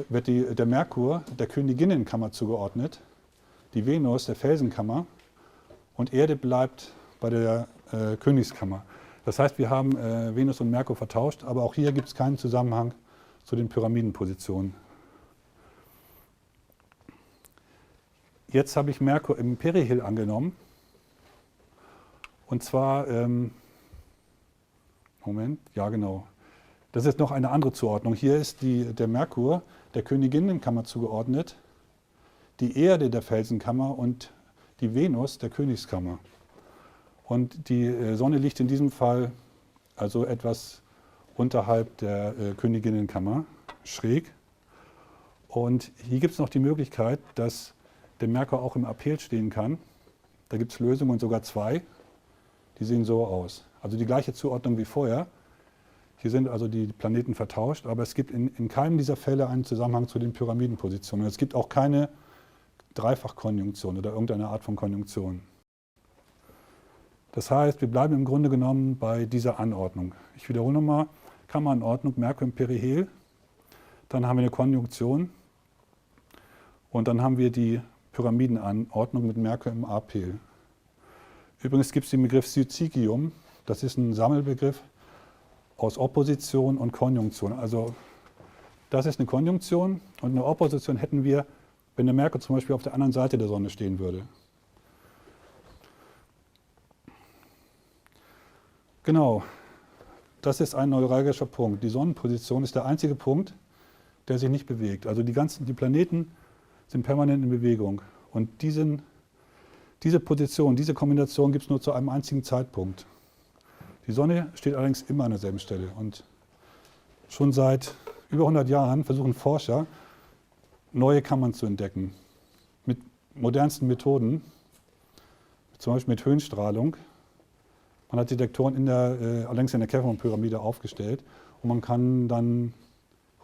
wird der Merkur der Königinnenkammer zugeordnet, die Venus der Felsenkammer und Erde bleibt bei der Königskammer. Das heißt, wir haben Venus und Merkur vertauscht, aber auch hier gibt es keinen Zusammenhang zu den Pyramidenpositionen. Jetzt habe ich Merkur im Perihel angenommen. Und zwar, Moment, ja genau. Das ist noch eine andere Zuordnung. Hier ist der Merkur der Königinnenkammer zugeordnet, die Erde der Felsenkammer und die Venus der Königskammer. Und die Sonne liegt in diesem Fall also etwas unterhalb der Königinnenkammer, schräg. Und hier gibt es noch die Möglichkeit, dass der Merkur auch im Aphel stehen kann. Da gibt es Lösungen, sogar zwei. Die sehen so aus. Also die gleiche Zuordnung wie vorher. Hier sind also die Planeten vertauscht, aber es gibt in keinem dieser Fälle einen Zusammenhang zu den Pyramidenpositionen. Es gibt auch keine Dreifachkonjunktion oder irgendeine Art von Konjunktion. Das heißt, wir bleiben im Grunde genommen bei dieser Anordnung. Ich wiederhole nochmal, Kammeranordnung, Merkur im Perihel, dann haben wir eine Konjunktion und dann haben wir die Pyramidenanordnung mit Merkur im Aphel. Übrigens gibt es den Begriff Syzygium, das ist ein Sammelbegriff aus Opposition und Konjunktion. Also das ist eine Konjunktion und eine Opposition hätten wir, wenn der Merkur zum Beispiel auf der anderen Seite der Sonne stehen würde. Genau, das ist ein neuralgischer Punkt. Die Sonnenposition ist der einzige Punkt, der sich nicht bewegt. Also die Planeten sind permanent in Bewegung. Und diese Position, diese Kombination gibt es nur zu einem einzigen Zeitpunkt. Die Sonne steht allerdings immer an derselben Stelle. Und schon seit über 100 Jahren versuchen Forscher, neue Kammern zu entdecken. Mit modernsten Methoden, zum Beispiel mit Höhenstrahlung. Man hat Detektoren allerdings in der Kepler-Pyramide aufgestellt und man kann dann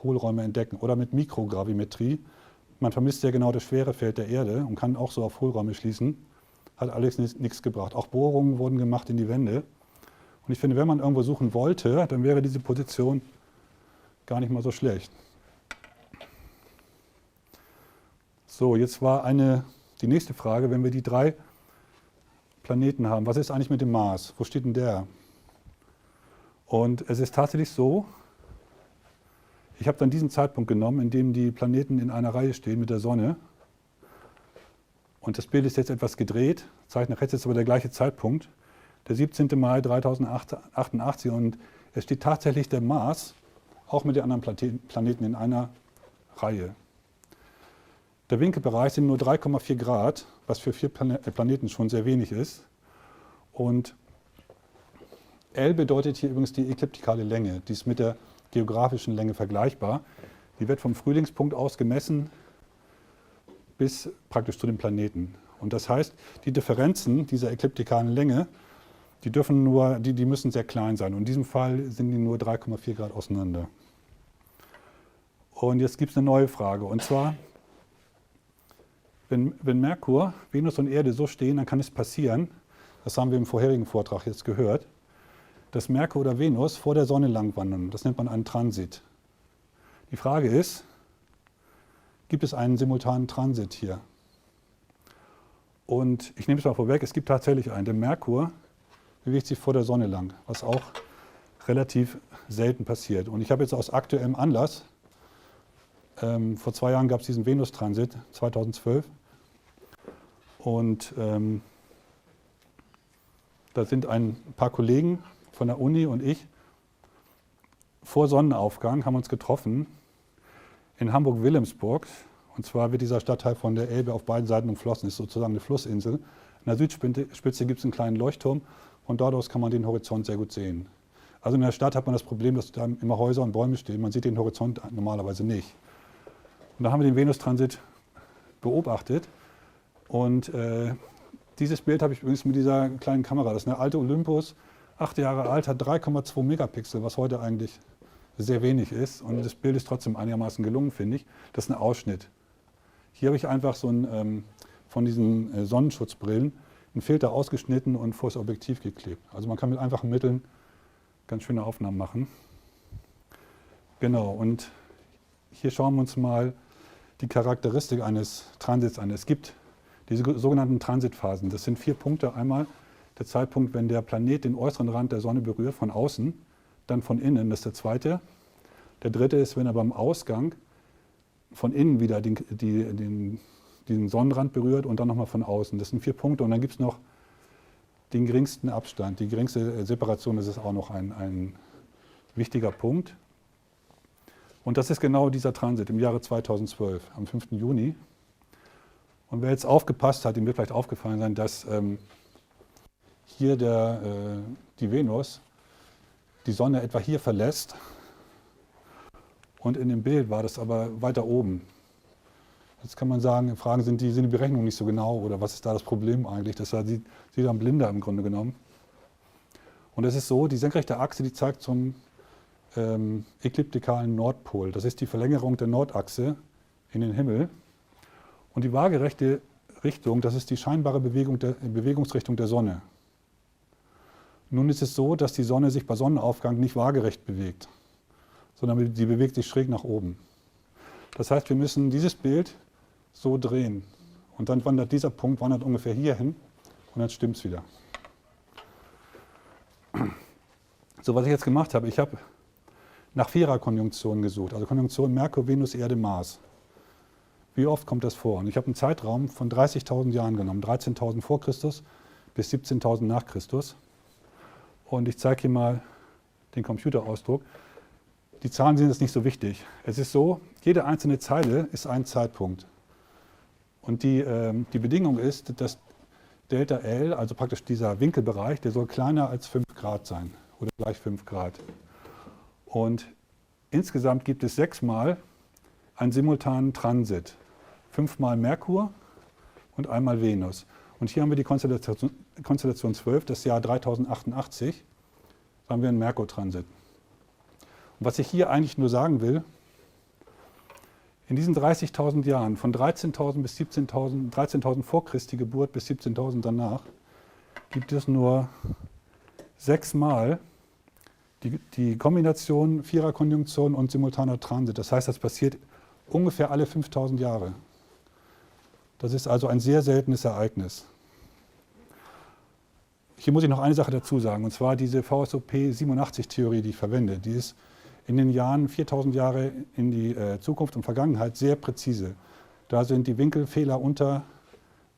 Hohlräume entdecken. Oder mit Mikrogravimetrie. Man vermisst ja genau das Schwerefeld der Erde und kann auch so auf Hohlräume schließen. Hat alles nichts gebracht. Auch Bohrungen wurden gemacht in die Wände. Und ich finde, wenn man irgendwo suchen wollte, dann wäre diese Position gar nicht mal so schlecht. So, jetzt war die nächste Frage, wenn wir die 3 Planeten haben, was ist eigentlich mit dem Mars? Wo steht denn der? Und es ist tatsächlich so, ich habe dann diesen Zeitpunkt genommen, in dem die Planeten in einer Reihe stehen mit der Sonne. Und das Bild ist jetzt etwas gedreht, zeigt nach rechts, ist aber der gleiche Zeitpunkt, der 17. Mai 3088 und es steht tatsächlich der Mars, auch mit den anderen Planeten in einer Reihe. Der Winkelbereich sind nur 3,4 Grad, was für 4 Planeten schon sehr wenig ist. Und L bedeutet hier übrigens die ekliptikale Länge, die ist mit der geografischen Länge vergleichbar. Die wird vom Frühlingspunkt aus gemessen bis praktisch zu den Planeten. Und das heißt, die Differenzen dieser ekliptikalen Länge, die müssen sehr klein sein. Und in diesem Fall sind die nur 3,4 Grad auseinander. Und jetzt gibt es eine neue Frage. Und zwar, wenn Merkur, Venus und Erde so stehen, dann kann es passieren, das haben wir im vorherigen Vortrag jetzt gehört, dass Merkur oder Venus vor der Sonne langwandern. Das nennt man einen Transit. Die Frage ist, gibt es einen simultanen Transit hier? Und ich nehme es mal vorweg, es gibt tatsächlich einen. Der Merkur bewegt sich vor der Sonne lang, was auch relativ selten passiert. Und ich habe jetzt aus aktuellem Anlass, vor 2 Jahren gab es diesen Venus-Transit, 2012. Und da sind ein paar Kollegen von der Uni und ich vor Sonnenaufgang haben uns getroffen in Hamburg-Wilhelmsburg. Und zwar wird dieser Stadtteil von der Elbe auf beiden Seiten umflossen, ist sozusagen eine Flussinsel. In der Südspitze gibt es einen kleinen Leuchtturm und dort aus kann man den Horizont sehr gut sehen. Also in der Stadt hat man das Problem, dass da immer Häuser und Bäume stehen. Man sieht den Horizont normalerweise nicht. Und da haben wir den Venustransit beobachtet. Und dieses Bild habe ich übrigens mit dieser kleinen Kamera. Das ist eine alte Olympus, 8 Jahre alt, hat 3,2 Megapixel, was heute eigentlich sehr wenig ist. Und das Bild ist trotzdem einigermaßen gelungen, finde ich. Das ist ein Ausschnitt. Hier habe ich einfach so von diesen Sonnenschutzbrillen einen Filter ausgeschnitten und vor das Objektiv geklebt. Also man kann mit einfachen Mitteln ganz schöne Aufnahmen machen. Genau, und hier schauen wir uns mal die Charakteristik eines Transits an. Es gibt diese sogenannten Transitphasen. Das sind 4 Punkte. Einmal der Zeitpunkt, wenn der Planet den äußeren Rand der Sonne berührt, von außen, dann von innen, das ist der zweite. Der dritte ist, wenn er beim Ausgang von innen wieder diesen Sonnenrand berührt und dann nochmal von außen. Das sind 4 Punkte. Und dann gibt es noch den geringsten Abstand, die geringste Separation, das ist auch noch ein wichtiger Punkt. Und das ist genau dieser Transit im Jahre 2012, am 5. Juni. Und wer jetzt aufgepasst hat, dem wird vielleicht aufgefallen sein, dass hier die Venus die Sonne etwa hier verlässt. Und in dem Bild war das aber weiter oben. Jetzt kann man sagen, Fragen sind die Berechnungen nicht so genau oder was ist da das Problem eigentlich? Das sieht dann blinder im Grunde genommen. Und es ist so, die senkrechte Achse, die zeigt zum ekliptikalen Nordpol. Das ist die Verlängerung der Nordachse in den Himmel. Und die waagerechte Richtung, das ist die scheinbare Bewegungsrichtung der Sonne. Nun ist es so, dass die Sonne sich bei Sonnenaufgang nicht waagerecht bewegt, sondern sie bewegt sich schräg nach oben. Das heißt, wir müssen dieses Bild so drehen. Und dann wandert dieser Punkt ungefähr hier hin und dann stimmt es wieder. So, was ich jetzt gemacht habe, ich habe nach Viererkonjunktionen gesucht, also Konjunktion Merkur, Venus, Erde, Mars. Wie oft kommt das vor? Und ich habe einen Zeitraum von 30.000 Jahren genommen, 13.000 vor Christus bis 17.000 nach Christus. Und ich zeige hier mal den Computerausdruck. Die Zahlen sind jetzt nicht so wichtig. Es ist so, jede einzelne Zeile ist ein Zeitpunkt. Und die Bedingung ist, dass Delta L, also praktisch dieser Winkelbereich, der soll kleiner als 5 Grad sein oder gleich 5 Grad. Und insgesamt gibt es 6 Mal einen simultanen Transit. 5 Mal Merkur und einmal Venus. Und hier haben wir die Konstellation 12, das Jahr 3088. Da haben wir einen Merkur-Transit. Und was ich hier eigentlich nur sagen will, in diesen 30.000 Jahren, von 13.000 bis 17.000, 13.000 vor Christi Geburt bis 17.000 danach, gibt es nur 6 Mal die Kombination Viererkonjunktion und simultaner Transit. Das heißt, das passiert ungefähr alle 5.000 Jahre. Das ist also ein sehr seltenes Ereignis. Hier muss ich noch eine Sache dazu sagen, und zwar diese VSOP-87-Theorie, die ich verwende, die ist in den Jahren 4.000 Jahre in die Zukunft und Vergangenheit sehr präzise. Da sind die Winkelfehler unter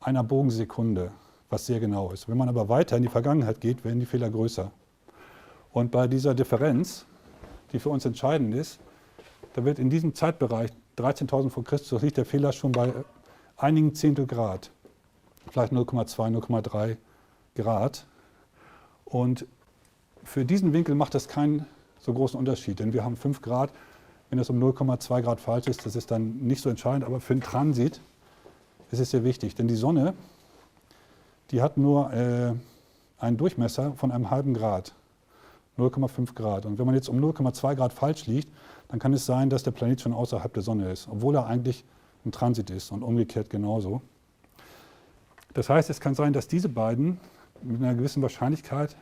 einer Bogensekunde, was sehr genau ist. Wenn man aber weiter in die Vergangenheit geht, werden die Fehler größer. Und bei dieser Differenz, die für uns entscheidend ist, da wird in diesem Zeitbereich 13.000 vor Christus liegt der Fehler schon bei einigen Zehntel Grad, vielleicht 0,2, 0,3 Grad. Und für diesen Winkel macht das keinen so großen Unterschied, denn wir haben 5 Grad. Wenn das um 0,2 Grad falsch ist, das ist dann nicht so entscheidend, aber für den Transit ist es sehr wichtig, denn die Sonne, die hat nur einen Durchmesser von einem halben Grad. 0,5 Grad. Und wenn man jetzt um 0,2 Grad falsch liegt, dann kann es sein, dass der Planet schon außerhalb der Sonne ist, obwohl er eigentlich im Transit ist und umgekehrt genauso. Das heißt, es kann sein, dass diese beiden mit einer gewissen Wahrscheinlichkeit,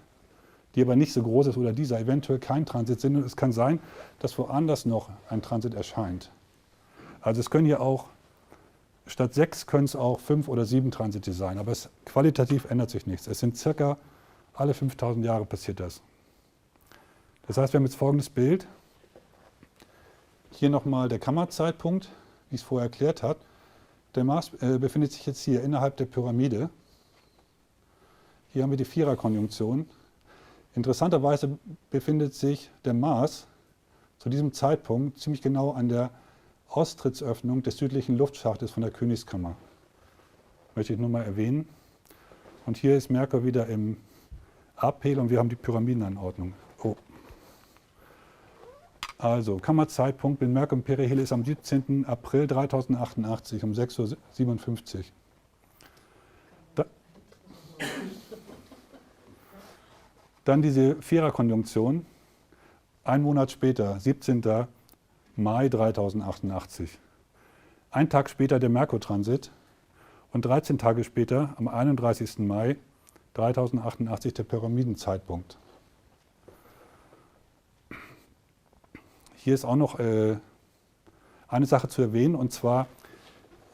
die aber nicht so groß ist, oder dieser eventuell kein Transit sind. Und es kann sein, dass woanders noch ein Transit erscheint. Also es können hier auch, statt 6 können es auch 5 oder 7 Transite sein, aber qualitativ ändert sich nichts. Es sind circa alle 5.000 Jahre passiert das. Das heißt, wir haben jetzt folgendes Bild. Hier nochmal der Kammerzeitpunkt, wie ich es vorher erklärt habe. Der Mars befindet sich jetzt hier innerhalb der Pyramide. Hier haben wir die Viererkonjunktion. Interessanterweise befindet sich der Mars zu diesem Zeitpunkt ziemlich genau an der Austrittsöffnung des südlichen Luftschachtes von der Königskammer. Möchte ich nur mal erwähnen. Und hier ist Merkur wieder im Aphel und wir haben die Pyramidenanordnung. Oh. Also, Kammerzeitpunkt mit Merkur im Perihel ist am 17. April 3088 um 6:57 Uhr. Dann diese Viererkonjunktion, ein Monat später, 17. Mai 3088. Ein Tag später der Merkur-Transit und 13 Tage später, am 31. Mai 3088, der Pyramidenzeitpunkt. hier ist auch noch eine Sache zu erwähnen, und zwar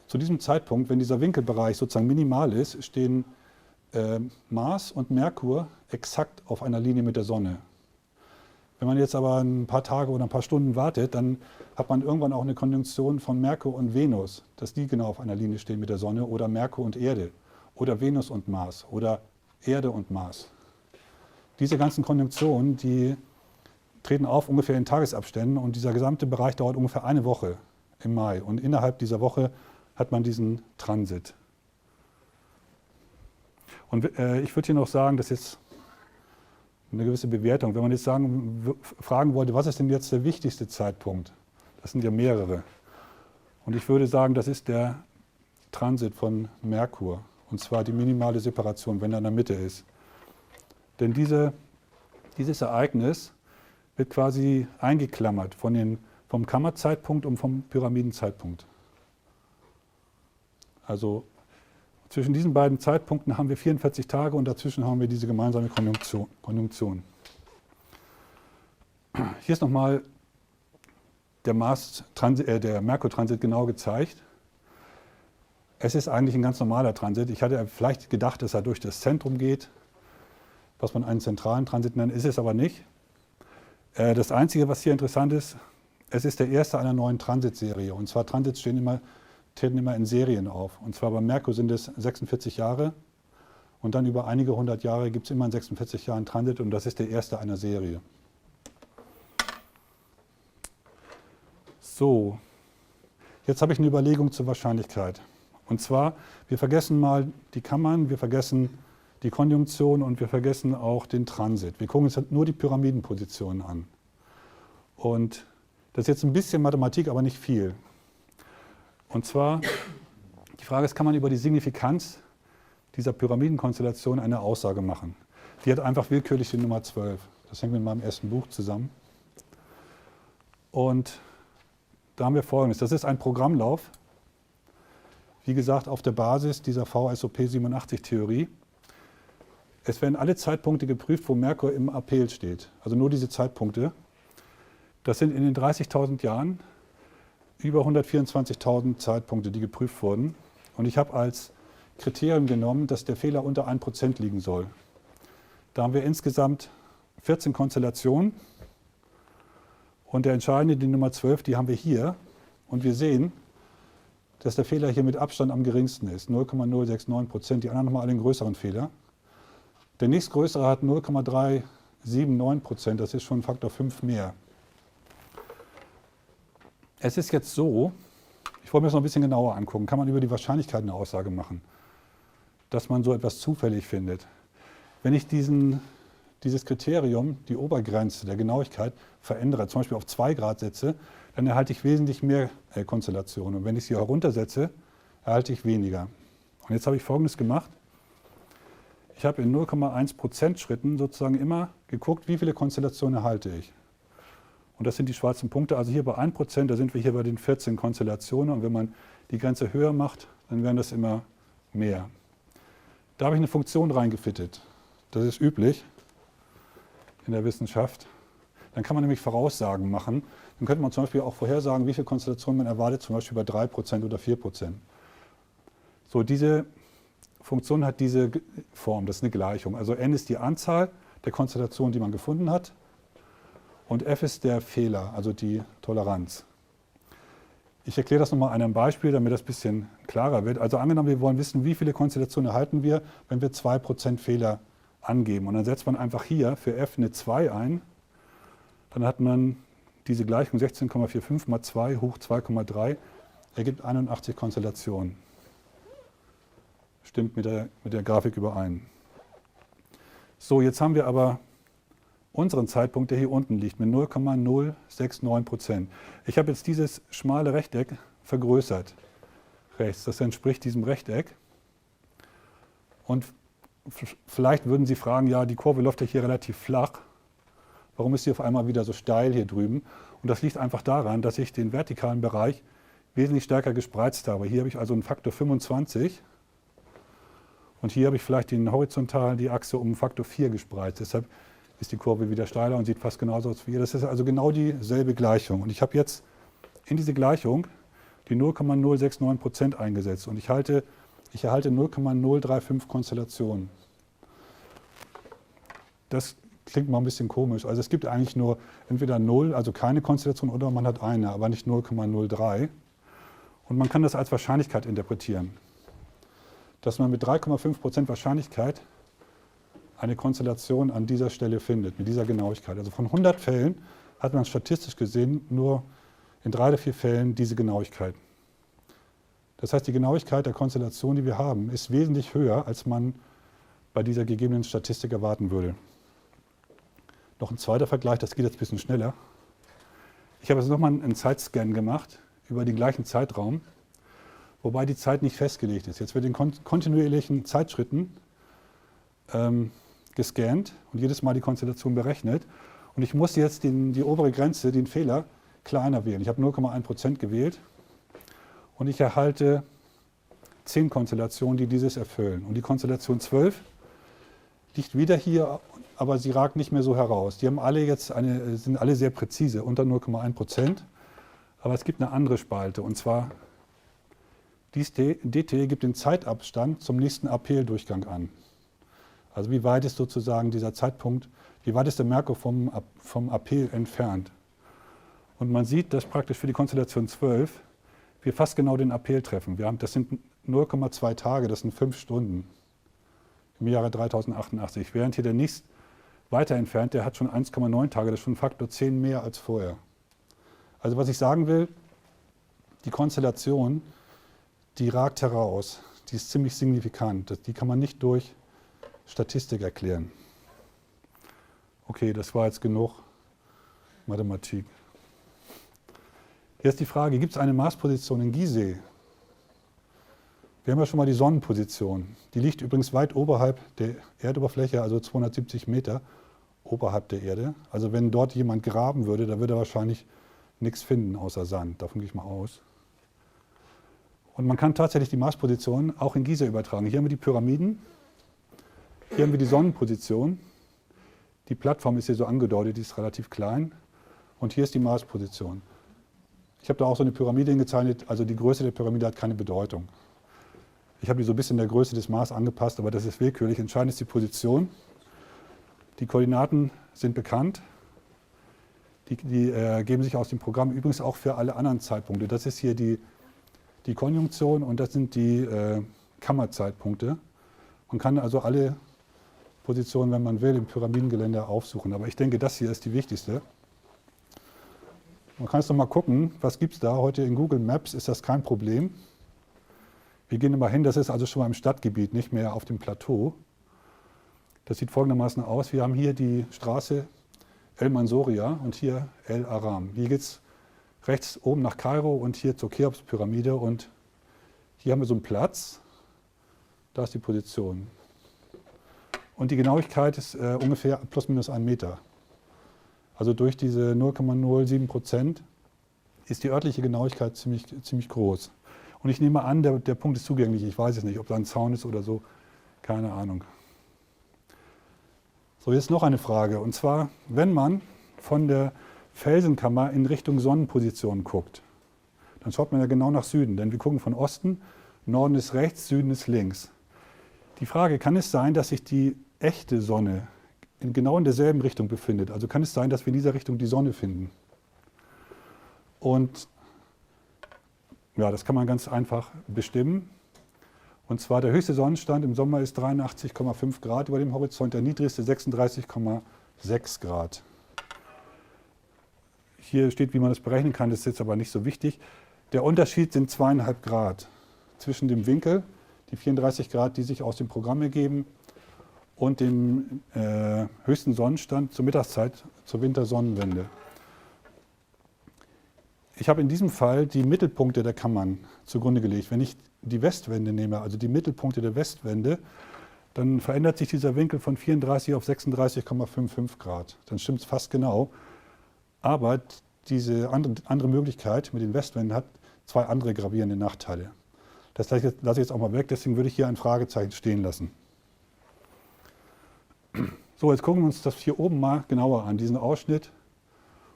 zu diesem Zeitpunkt, wenn dieser Winkelbereich sozusagen minimal ist, stehen Mars und Merkur exakt auf einer Linie mit der Sonne. Wenn man jetzt aber ein paar Tage oder ein paar Stunden wartet, dann hat man irgendwann auch eine Konjunktion von Merkur und Venus, dass die genau auf einer Linie stehen mit der Sonne, oder Merkur und Erde, oder Venus und Mars, oder Erde und Mars. Diese ganzen Konjunktionen, die treten auf ungefähr in Tagesabständen, und dieser gesamte Bereich dauert ungefähr eine Woche im Mai. Und innerhalb dieser Woche hat man diesen Transit. Und ich würde hier noch sagen, das ist eine gewisse Bewertung. Wenn man jetzt fragen wollte, was ist denn jetzt der wichtigste Zeitpunkt? Das sind ja mehrere. Und ich würde sagen, das ist der Transit von Merkur. Und zwar die minimale Separation, wenn er in der Mitte ist. Denn dieses Ereignis wird quasi eingeklammert vom Kammerzeitpunkt und vom Pyramidenzeitpunkt. Also zwischen diesen beiden Zeitpunkten haben wir 44 Tage, und dazwischen haben wir diese gemeinsame Konjunktion. Hier ist nochmal der Merkur-Transit genau gezeigt. Es ist eigentlich ein ganz normaler Transit. Ich hatte vielleicht gedacht, dass er durch das Zentrum geht, was man einen zentralen Transit nennt, ist es aber nicht. Das Einzige, was hier interessant ist, es ist der erste einer neuen Transitserie. Und zwar Transits treten immer in Serien auf. Und zwar bei Merkur sind es 46 Jahre, und dann über einige 100 Jahre gibt es immer in 46 Jahren Transit, und das ist der erste einer Serie. So, jetzt habe ich eine Überlegung zur Wahrscheinlichkeit. Und zwar, wir vergessen mal die Kammern, wir vergessen die Konjunktion und wir vergessen auch den Transit. Wir gucken uns nur die Pyramidenpositionen an. Und das ist jetzt ein bisschen Mathematik, aber nicht viel. Und zwar, die Frage ist, kann man über die Signifikanz dieser Pyramidenkonstellation eine Aussage machen? Die hat einfach willkürlich die Nummer 12. Das hängt mit meinem ersten Buch zusammen. Und da haben wir Folgendes. Das ist ein Programmlauf, wie gesagt, auf der Basis dieser VSOP-87-Theorie. Es werden alle Zeitpunkte geprüft, wo Merkur im Aphel steht. Also nur diese Zeitpunkte. Das sind in den 30.000 Jahren über 124.000 Zeitpunkte, die geprüft wurden. Und ich habe als Kriterium genommen, dass der Fehler unter 1% liegen soll. Da haben wir insgesamt 14 Konstellationen. Und der entscheidende, die Nummer 12, die haben wir hier. Und wir sehen, dass der Fehler hier mit Abstand am geringsten ist, 0,069%. Die anderen haben alle einen größeren Fehler. Der nächstgrößere hat 0,379%, das ist schon Faktor 5 mehr. Es ist jetzt so, ich wollte mir das noch ein bisschen genauer angucken, kann man über die Wahrscheinlichkeit eine Aussage machen, dass man so etwas zufällig findet. Wenn ich dieses Kriterium, die Obergrenze der Genauigkeit, verändere, zum Beispiel auf 2 Grad setze, dann erhalte ich wesentlich mehr Konstellationen. Und wenn ich sie heruntersetze, erhalte ich weniger. Und jetzt habe ich Folgendes gemacht. Ich habe in 0,1% Schritten sozusagen immer geguckt, wie viele Konstellationen erhalte ich. Und das sind die schwarzen Punkte. Also hier bei 1%, da sind wir hier bei den 14 Konstellationen. Und wenn man die Grenze höher macht, dann werden das immer mehr. Da habe ich eine Funktion reingefittet. Das ist üblich in der Wissenschaft. Dann kann man nämlich Voraussagen machen. Dann könnte man zum Beispiel auch vorhersagen, wie viele Konstellationen man erwartet, zum Beispiel bei 3% oder 4%. So, diese Funktion hat diese Form, das ist eine Gleichung. Also n ist die Anzahl der Konstellationen, die man gefunden hat. Und f ist der Fehler, also die Toleranz. Ich erkläre das nochmal an einem Beispiel, damit das ein bisschen klarer wird. Also angenommen, wir wollen wissen, wie viele Konstellationen erhalten wir, wenn wir 2% Fehler angeben. Und dann setzt man einfach hier für f eine 2 ein. Dann hat man diese Gleichung 16,45 mal 2 hoch 2,3 ergibt 81 Konstellationen. Stimmt mit der Grafik überein. So, jetzt haben wir aber unseren Zeitpunkt, der hier unten liegt, mit 0,069%. Ich habe jetzt dieses schmale Rechteck vergrößert rechts. Das entspricht diesem Rechteck. Und vielleicht würden Sie fragen, ja, die Kurve läuft ja hier relativ flach. Warum ist sie auf einmal wieder so steil hier drüben? Und das liegt einfach daran, dass ich den vertikalen Bereich wesentlich stärker gespreizt habe. Hier habe ich also einen Faktor 25. Und hier habe ich vielleicht die Achse um Faktor 4 gespreizt. Deshalb ist die Kurve wieder steiler und sieht fast genauso aus wie hier. Das ist also genau dieselbe Gleichung. Und ich habe jetzt in diese Gleichung die 0,069% eingesetzt und ich erhalte 0,035 Konstellationen. Das klingt mal ein bisschen komisch. Also es gibt eigentlich nur entweder 0, also keine Konstellation, oder man hat eine, aber nicht 0,03. Und man kann das als Wahrscheinlichkeit interpretieren. Dass man mit 3,5% Wahrscheinlichkeit eine Konstellation an dieser Stelle findet, mit dieser Genauigkeit. Also von 100 Fällen hat man statistisch gesehen nur in 3 oder 4 Fällen diese Genauigkeit. Das heißt, die Genauigkeit der Konstellation, die wir haben, ist wesentlich höher, als man bei dieser gegebenen Statistik erwarten würde. Noch ein zweiter Vergleich, das geht jetzt ein bisschen schneller. Ich habe jetzt nochmal einen Zeitscan gemacht über den gleichen Zeitraum, wobei die Zeit nicht festgelegt ist. Jetzt wird in kontinuierlichen Zeitschritten gescannt und jedes Mal die Konstellation berechnet. Und ich muss jetzt die obere Grenze, den Fehler, kleiner wählen. Ich habe 0,1% gewählt und ich erhalte 10 Konstellationen, die dieses erfüllen. Und die Konstellation 12 liegt wieder hier, aber sie ragt nicht mehr so heraus. Die haben alle jetzt sind alle sehr präzise, unter 0,1%. Aber es gibt eine andere Spalte, und zwar dies dt gibt den Zeitabstand zum nächsten APL-Durchgang an. Also wie weit ist sozusagen dieser Zeitpunkt, wie weit ist der Merkur vom APL entfernt. Und man sieht, dass praktisch für die Konstellation 12 wir fast genau den APL treffen. Das sind 0,2 Tage, das sind 5 Stunden im Jahre 3088. Während hier der nächst weiter entfernt, der hat schon 1,9 Tage, das ist schon ein Faktor 10 mehr als vorher. Also was ich sagen will, die Konstellation, die ragt heraus, die ist ziemlich signifikant. Die kann man nicht durch Statistik erklären. Okay, das war jetzt genug Mathematik. Jetzt die Frage, gibt es eine Marsposition in Gizeh? Wir haben ja schon mal die Sonnenposition. Die liegt übrigens weit oberhalb der Erdoberfläche, also 270 Meter oberhalb der Erde. Also wenn dort jemand graben würde, da würde er wahrscheinlich nichts finden außer Sand. Davon gehe ich mal aus. Und man kann tatsächlich die Marsposition auch in Gizeh übertragen. Hier haben wir die Pyramiden, hier haben wir die Sonnenposition. Die Plattform ist hier so angedeutet, die ist relativ klein. Und hier ist die Marsposition. Ich habe da auch so eine Pyramide hingezeichnet, also die Größe der Pyramide hat keine Bedeutung. Ich habe die so ein bisschen der Größe des Mars angepasst, aber das ist willkürlich. Entscheidend ist die Position. Die Koordinaten sind bekannt. Die ergeben sich aus dem Programm, übrigens auch für alle anderen Zeitpunkte. Das ist hier die Konjunktion und das sind die Kammerzeitpunkte. Man kann also alle Positionen, wenn man will, im Pyramidengeländer aufsuchen. Aber ich denke, das hier ist die wichtigste. Man kann jetzt noch mal gucken, was gibt es da. Heute in Google Maps ist das kein Problem. Wir gehen immer hin, das ist also schon mal im Stadtgebiet, nicht mehr auf dem Plateau. Das sieht folgendermaßen aus. Wir haben hier die Straße El Mansoria und hier El Aram. Hier geht es rechts oben nach Kairo und hier zur Cheops-Pyramide. Und hier haben wir so einen Platz. Da ist die Position. Und die Genauigkeit ist ungefähr plus minus 1 Meter. Also durch diese 0,07% ist die örtliche Genauigkeit ziemlich groß. Und ich nehme an, der Punkt ist zugänglich. Ich weiß es nicht, ob da ein Zaun ist oder so. Keine Ahnung. So, jetzt noch eine Frage. Und zwar, wenn man von der Felsenkammer in Richtung Sonnenposition guckt, dann schaut man ja genau nach Süden. Denn wir gucken von Osten, Norden ist rechts, Süden ist links. Die Frage, kann es sein, dass sich die echte Sonne genau in derselben Richtung befindet? Also kann es sein, dass wir in dieser Richtung die Sonne finden? Und ja, das kann man ganz einfach bestimmen. Und zwar der höchste Sonnenstand im Sommer ist 83,5 Grad über dem Horizont, der niedrigste 36,6 Grad. Hier steht, wie man das berechnen kann, das ist jetzt aber nicht so wichtig. Der Unterschied sind 2,5 Grad zwischen dem Winkel, die 34 Grad, die sich aus dem Programm ergeben, und dem höchsten Sonnenstand zur Mittagszeit, zur Wintersonnenwende. Ich habe in diesem Fall die Mittelpunkte der Kammern zugrunde gelegt. Wenn ich die Westwände nehme, also die Mittelpunkte der Westwände, dann verändert sich dieser Winkel von 34 auf 36,55 Grad. Dann stimmt es fast genau. Aber diese andere Möglichkeit mit den Westwänden hat 2 andere gravierende Nachteile. Das lasse ich jetzt auch mal weg, deswegen würde ich hier ein Fragezeichen stehen lassen. So, jetzt gucken wir uns das hier oben mal genauer an, diesen Ausschnitt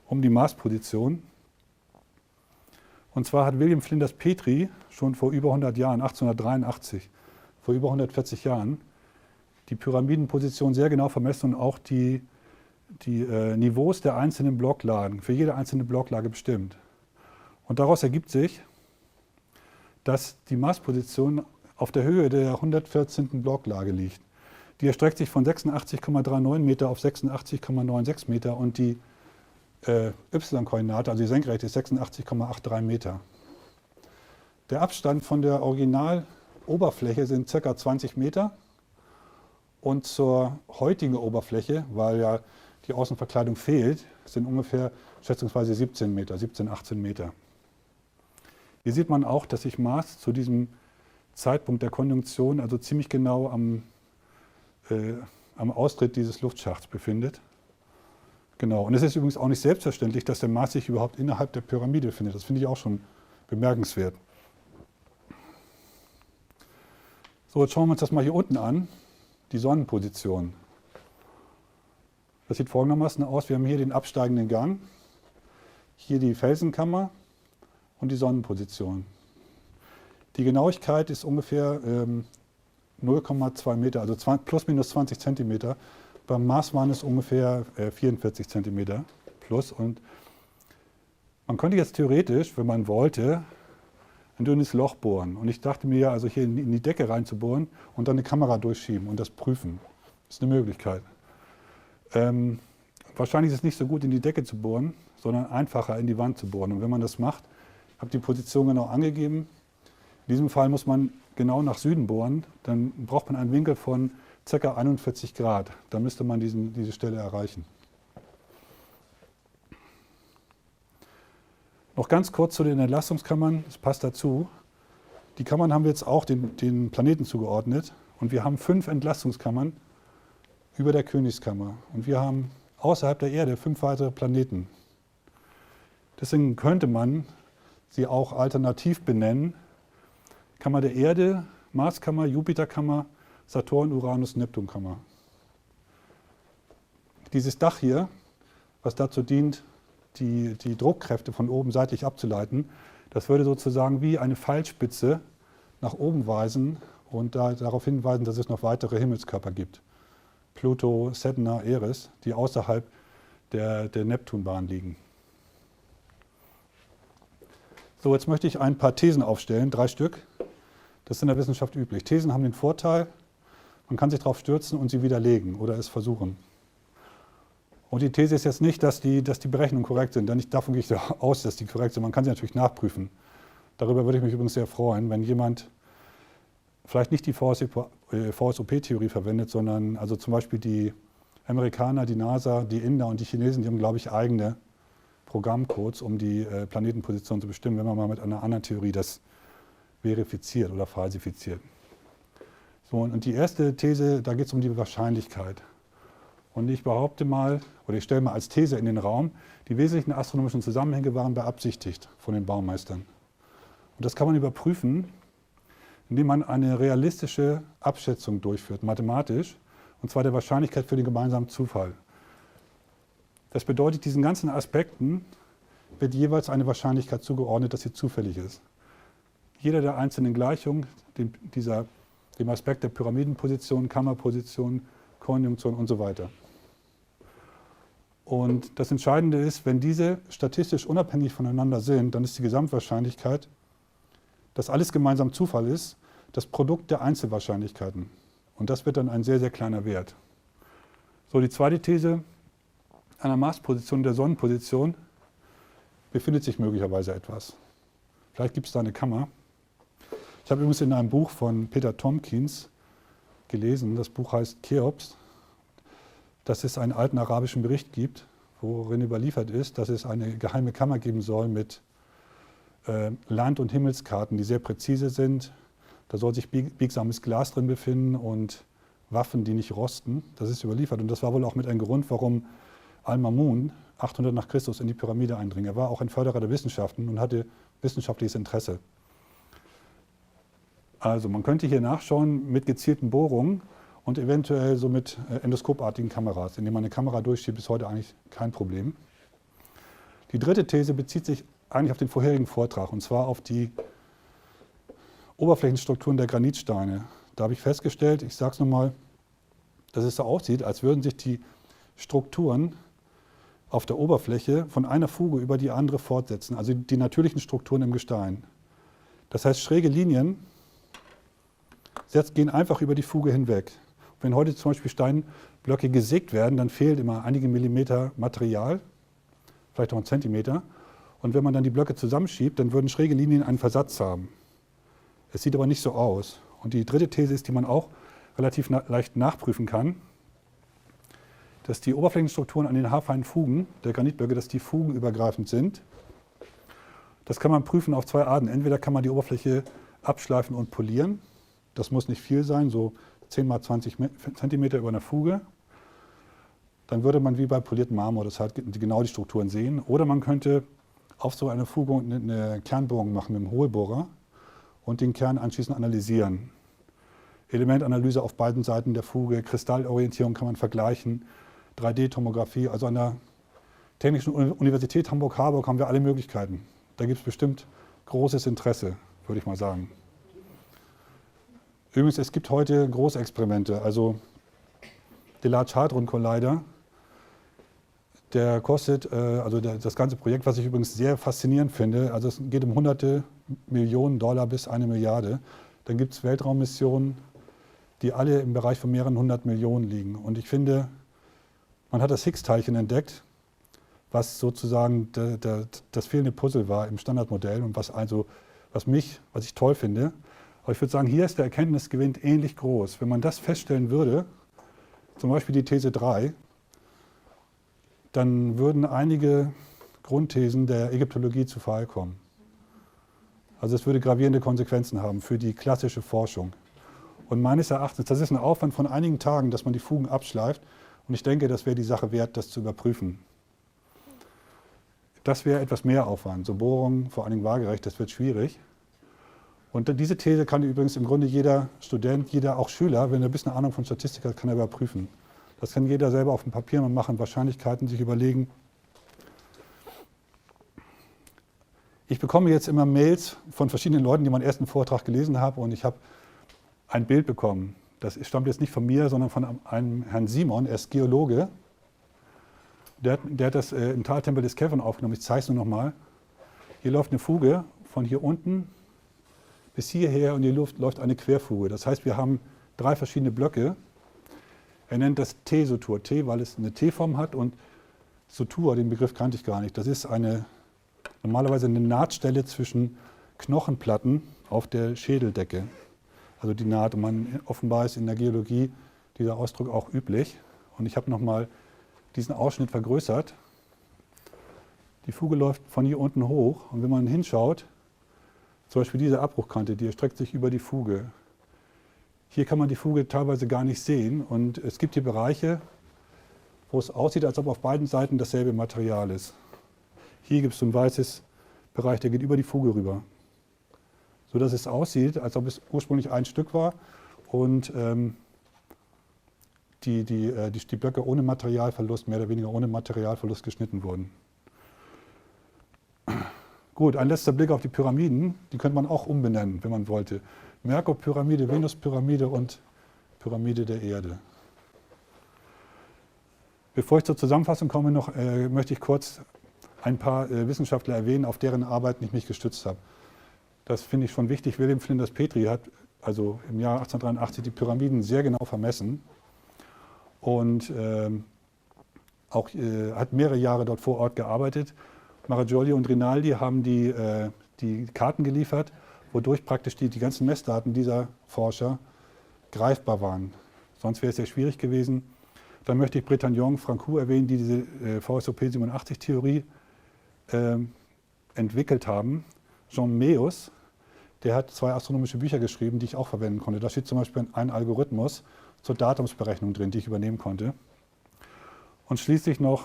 um die Marsposition. Und zwar hat William Flinders Petrie schon vor über 100 Jahren, 1883, vor über 140 Jahren, die Pyramidenposition sehr genau vermessen und auch die Niveaus der einzelnen Blocklagen, für jede einzelne Blocklage bestimmt. Und daraus ergibt sich, dass die Marsposition auf der Höhe der 114. Blocklage liegt. Die erstreckt sich von 86,39 Meter auf 86,96 Meter und die y-Koordinate, also die Senkrechte, ist 86,83 Meter. Der Abstand von der Originaloberfläche sind ca. 20 Meter und zur heutigen Oberfläche, weil ja die Außenverkleidung fehlt, sind ungefähr schätzungsweise 17 Meter, 17, 18 Meter. Hier sieht man auch, dass sich Mars zu diesem Zeitpunkt der Konjunktion also ziemlich genau am Austritt dieses Luftschachts befindet. Genau. Und es ist übrigens auch nicht selbstverständlich, dass der Mars sich überhaupt innerhalb der Pyramide befindet. Das finde ich auch schon bemerkenswert. So, jetzt schauen wir uns das mal hier unten an, die Sonnenposition. Das sieht folgendermaßen aus. Wir haben hier den absteigenden Gang, hier die Felsenkammer und die Sonnenposition. Die Genauigkeit ist ungefähr 0,2 Meter, also plus minus 20 Zentimeter. Beim Mars waren es ungefähr 44 Zentimeter plus. Und man könnte jetzt theoretisch, wenn man wollte, ein dünnes Loch bohren. Und ich dachte mir, also hier in die Decke reinzubohren und dann eine Kamera durchschieben und das prüfen. Das ist eine Möglichkeit. Wahrscheinlich ist es nicht so gut, in die Decke zu bohren, sondern einfacher in die Wand zu bohren. Und wenn man das macht, habe die Position genau angegeben. In diesem Fall muss man genau nach Süden bohren, dann braucht man einen Winkel von ca. 41 Grad. Da müsste man diese Stelle erreichen. Noch ganz kurz zu den Entlastungskammern, das passt dazu. Die Kammern haben wir jetzt auch den Planeten zugeordnet und wir haben 5 Entlastungskammern über der Königskammer. Und wir haben außerhalb der Erde 5 weitere Planeten. Deswegen könnte man sie auch alternativ benennen. Kammer der Erde, Marskammer, Jupiterkammer, Saturn, Uranus, Neptunkammer. Dieses Dach hier, was dazu dient, die Druckkräfte von oben seitlich abzuleiten, das würde sozusagen wie eine Pfeilspitze nach oben weisen und darauf hinweisen, dass es noch weitere Himmelskörper gibt. Pluto, Sedna, Eris, die außerhalb der Neptunbahn liegen. So, jetzt möchte ich ein paar Thesen aufstellen, 3 Stück. Das ist in der Wissenschaft üblich. Thesen haben den Vorteil, man kann sich darauf stürzen und sie widerlegen oder es versuchen. Und die These ist jetzt nicht, dass die Berechnungen korrekt sind, denn davon gehe ich aus, dass die korrekt sind. Man kann sie natürlich nachprüfen. Darüber würde ich mich übrigens sehr freuen, wenn jemand vielleicht nicht die VSOP-Theorie verwendet, sondern also zum Beispiel die Amerikaner, die NASA, die Inder und die Chinesen, die haben, glaube ich, eigene Programmcodes, um die Planetenposition zu bestimmen, wenn man mal mit einer anderen Theorie das verifiziert oder falsifiziert. So, und die erste These, da geht es um die Wahrscheinlichkeit. Und ich behaupte mal, oder ich stelle mal als These in den Raum, die wesentlichen astronomischen Zusammenhänge waren beabsichtigt von den Baumeistern. Und das kann man überprüfen, indem man eine realistische Abschätzung durchführt, mathematisch, und zwar der Wahrscheinlichkeit für den gemeinsamen Zufall. Das bedeutet, diesen ganzen Aspekten wird jeweils eine Wahrscheinlichkeit zugeordnet, dass sie zufällig ist. Jeder der einzelnen Gleichungen, dem Aspekt der Pyramidenposition, Kammerposition, Konjunktion und so weiter. Und das Entscheidende ist, wenn diese statistisch unabhängig voneinander sind, dann ist die Gesamtwahrscheinlichkeit, dass alles gemeinsam Zufall ist, das Produkt der Einzelwahrscheinlichkeiten. Und das wird dann ein sehr, sehr kleiner Wert. So, die zweite These, an der Marsposition und der Sonnenposition befindet sich möglicherweise etwas. Vielleicht gibt es da eine Kammer. Ich habe übrigens in einem Buch von Peter Tompkins gelesen, das Buch heißt Cheops, dass es einen alten arabischen Bericht gibt, worin überliefert ist, dass es eine geheime Kammer geben soll mit Land- und Himmelskarten, die sehr präzise sind. Da soll sich biegsames Glas drin befinden und Waffen, die nicht rosten. Das ist überliefert und das war wohl auch mit ein Grund, warum Al-Mamun 800 nach Christus in die Pyramide eindring. Er war auch ein Förderer der Wissenschaften und hatte wissenschaftliches Interesse. Also man könnte hier nachschauen mit gezielten Bohrungen und eventuell so mit endoskopartigen Kameras. Indem man eine Kamera durchschiebt, ist heute eigentlich kein Problem. Die dritte These bezieht sich eigentlich auf den vorherigen Vortrag, und zwar auf die Oberflächenstrukturen der Granitsteine. Da habe ich festgestellt, ich sage es nochmal, dass es so aussieht, als würden sich die Strukturen auf der Oberfläche von einer Fuge über die andere fortsetzen, also die natürlichen Strukturen im Gestein. Das heißt, schräge Linien gehen einfach über die Fuge hinweg. Wenn heute zum Beispiel Steinblöcke gesägt werden, dann fehlt immer einige Millimeter Material, vielleicht auch ein Zentimeter. Und wenn man dann die Blöcke zusammenschiebt, dann würden schräge Linien einen Versatz haben. Es sieht aber nicht so aus. Und die dritte These ist, die man auch relativ leicht nachprüfen kann, dass die Oberflächenstrukturen an den haarfeinen Fugen der Granitblöcke, dass die fugenübergreifend sind. Das kann man prüfen auf zwei Arten. Entweder kann man die Oberfläche abschleifen und polieren. Das muss nicht viel sein, so 10 x 20 Zentimeter über einer Fuge. Dann würde man wie bei poliertem Marmor das halt genau die Strukturen sehen. Oder man könnte auf so eine Fuge eine Kernbohrung machen mit einem Hohlbohrer und den Kern anschließend analysieren. Elementanalyse auf beiden Seiten der Fuge, Kristallorientierung kann man vergleichen, 3D-Tomographie. Also an der Technischen Universität Hamburg-Harburg haben wir alle Möglichkeiten. Da gibt es bestimmt großes Interesse, würde ich mal sagen. Übrigens, es gibt heute Großexperimente. Also der Large Hadron Collider, der kostet, das ganze Projekt, was ich übrigens sehr faszinierend finde, also es geht um hunderte Millionen Dollar bis 1 Milliarde. Dann gibt es Weltraummissionen, die alle im Bereich von mehreren 100 Millionen liegen. Und ich finde, man hat das Higgs-Teilchen entdeckt, was sozusagen das fehlende Puzzle war im Standardmodell und was ich toll finde. Aber ich würde sagen, hier ist der Erkenntnisgewinn ähnlich groß. Wenn man das feststellen würde, zum Beispiel die These 3, dann würden einige Grundthesen der Ägyptologie zu Fall kommen. Also es würde gravierende Konsequenzen haben für die klassische Forschung. Und meines Erachtens, das ist ein Aufwand von einigen Tagen, dass man die Fugen abschleift. Und ich denke, das wäre die Sache wert, das zu überprüfen. Das wäre etwas mehr Aufwand. So Bohrungen, vor allen Dingen waagerecht, das wird schwierig. Und diese These kann übrigens im Grunde jeder Student, jeder auch Schüler, wenn er ein bisschen Ahnung von Statistik hat, kann er überprüfen. Das kann jeder selber auf dem Papier mal machen, Wahrscheinlichkeiten sich überlegen. Ich bekomme jetzt immer Mails von verschiedenen Leuten, die meinen ersten Vortrag gelesen haben, und ich habe ein Bild bekommen. Das stammt jetzt nicht von mir, sondern von einem Herrn Simon, er ist Geologe. Der hat das im Taltempel des Kevin aufgenommen. Ich zeige es nur noch mal. Hier läuft eine Fuge von hier unten bis hierher und hier läuft eine Querfuge. Das heißt, wir haben 3 verschiedene Blöcke. Er nennt das T-Sutur. T, weil es eine T-Form hat, und Sutur, den Begriff kannte ich gar nicht. Das ist normalerweise eine Nahtstelle zwischen Knochenplatten auf der Schädeldecke. Also die Naht, und offenbar ist in der Geologie dieser Ausdruck auch üblich. Und ich habe nochmal diesen Ausschnitt vergrößert. Die Fuge läuft von hier unten hoch, und wenn man hinschaut, zum Beispiel diese Abbruchkante, die erstreckt sich über die Fuge. Hier kann man die Fuge teilweise gar nicht sehen, und es gibt hier Bereiche, wo es aussieht, als ob auf beiden Seiten dasselbe Material ist. Hier gibt es so ein weißes Bereich, der geht über die Fuge rüber, sodass es aussieht, als ob es ursprünglich ein Stück war und die Blöcke ohne Materialverlust, mehr oder weniger ohne Materialverlust geschnitten wurden. Gut, ein letzter Blick auf die Pyramiden. Die könnte man auch umbenennen, wenn man wollte. Merkur-Pyramide, Venus-Pyramide und Pyramide der Erde. Bevor ich zur Zusammenfassung komme, möchte ich kurz ein paar Wissenschaftler erwähnen, auf deren Arbeiten ich mich gestützt habe. Das finde ich schon wichtig. William Flinders Petrie hat also im Jahr 1883 die Pyramiden sehr genau vermessen und hat mehrere Jahre dort vor Ort gearbeitet. Maraggioli und Rinaldi haben die Karten geliefert, wodurch praktisch die ganzen Messdaten dieser Forscher greifbar waren. Sonst wäre es sehr schwierig gewesen. Dann möchte ich Bretagnol, Francoux erwähnen, die diese VSOP-87-Theorie entwickelt haben. Jean Meus, der hat 2 astronomische Bücher geschrieben, die ich auch verwenden konnte. Da steht zum Beispiel ein Algorithmus zur Datumsberechnung drin, die ich übernehmen konnte. Und schließlich noch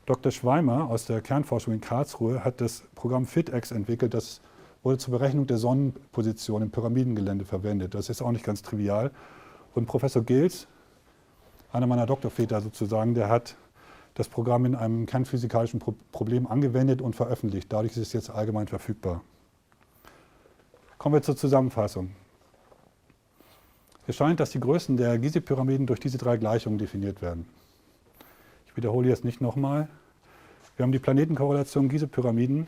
Dr. Schweimer aus der Kernforschung in Karlsruhe hat das Programm FitX entwickelt. Das wurde zur Berechnung der Sonnenposition im Pyramidengelände verwendet. Das ist auch nicht ganz trivial. Und Professor Gills, einer meiner Doktorväter sozusagen, der hat das Programm in einem kernphysikalischen Problem angewendet und veröffentlicht. Dadurch ist es jetzt allgemein verfügbar. Kommen wir zur Zusammenfassung. Es scheint, dass die Größen der Gizeh-Pyramiden durch diese 3 Gleichungen definiert werden. Ich wiederhole jetzt nicht nochmal. Wir haben die Planetenkorrelation Gizeh-Pyramiden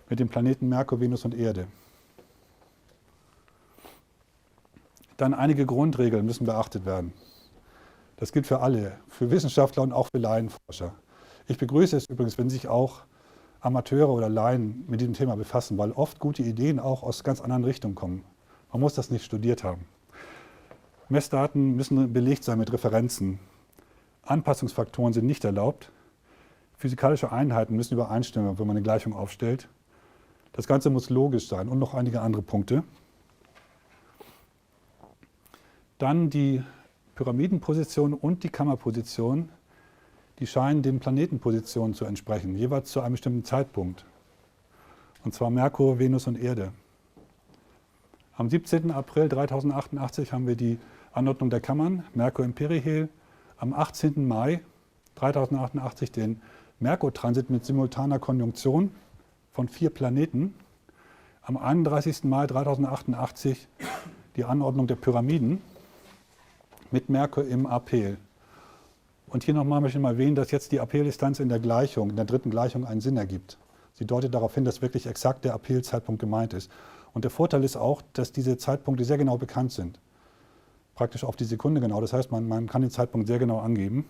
mit den Planeten Merkur, Venus und Erde. Dann einige Grundregeln müssen beachtet werden. Das gilt für alle, für Wissenschaftler und auch für Laienforscher. Ich begrüße es übrigens, wenn sich auch Amateure oder Laien mit diesem Thema befassen, weil oft gute Ideen auch aus ganz anderen Richtungen kommen. Man muss das nicht studiert haben. Messdaten müssen belegt sein mit Referenzen. Anpassungsfaktoren sind nicht erlaubt. Physikalische Einheiten müssen übereinstimmen, wenn man eine Gleichung aufstellt. Das Ganze muss logisch sein und noch einige andere Punkte. Dann die Pyramidenposition und die Kammerposition, die scheinen den Planetenpositionen zu entsprechen, jeweils zu einem bestimmten Zeitpunkt. Und zwar Merkur, Venus und Erde. Am 17. April 3088 haben wir die Anordnung der Kammern, Merkur im Perihel. Am 18. Mai 3088 den Merkur-Transit mit simultaner Konjunktion von 4 Planeten. Am 31. Mai 3088 die Anordnung der Pyramiden mit Merkur im Aphel. Und hier nochmal möchte ich mal erwähnen, dass jetzt die Apheldistanz in der Gleichung, in der dritten Gleichung, einen Sinn ergibt. Sie deutet darauf hin, dass wirklich exakt der Aphelzeitpunkt gemeint ist. Und der Vorteil ist auch, dass diese Zeitpunkte sehr genau bekannt sind. Praktisch auf die Sekunde genau. Das heißt, man kann den Zeitpunkt sehr genau angeben.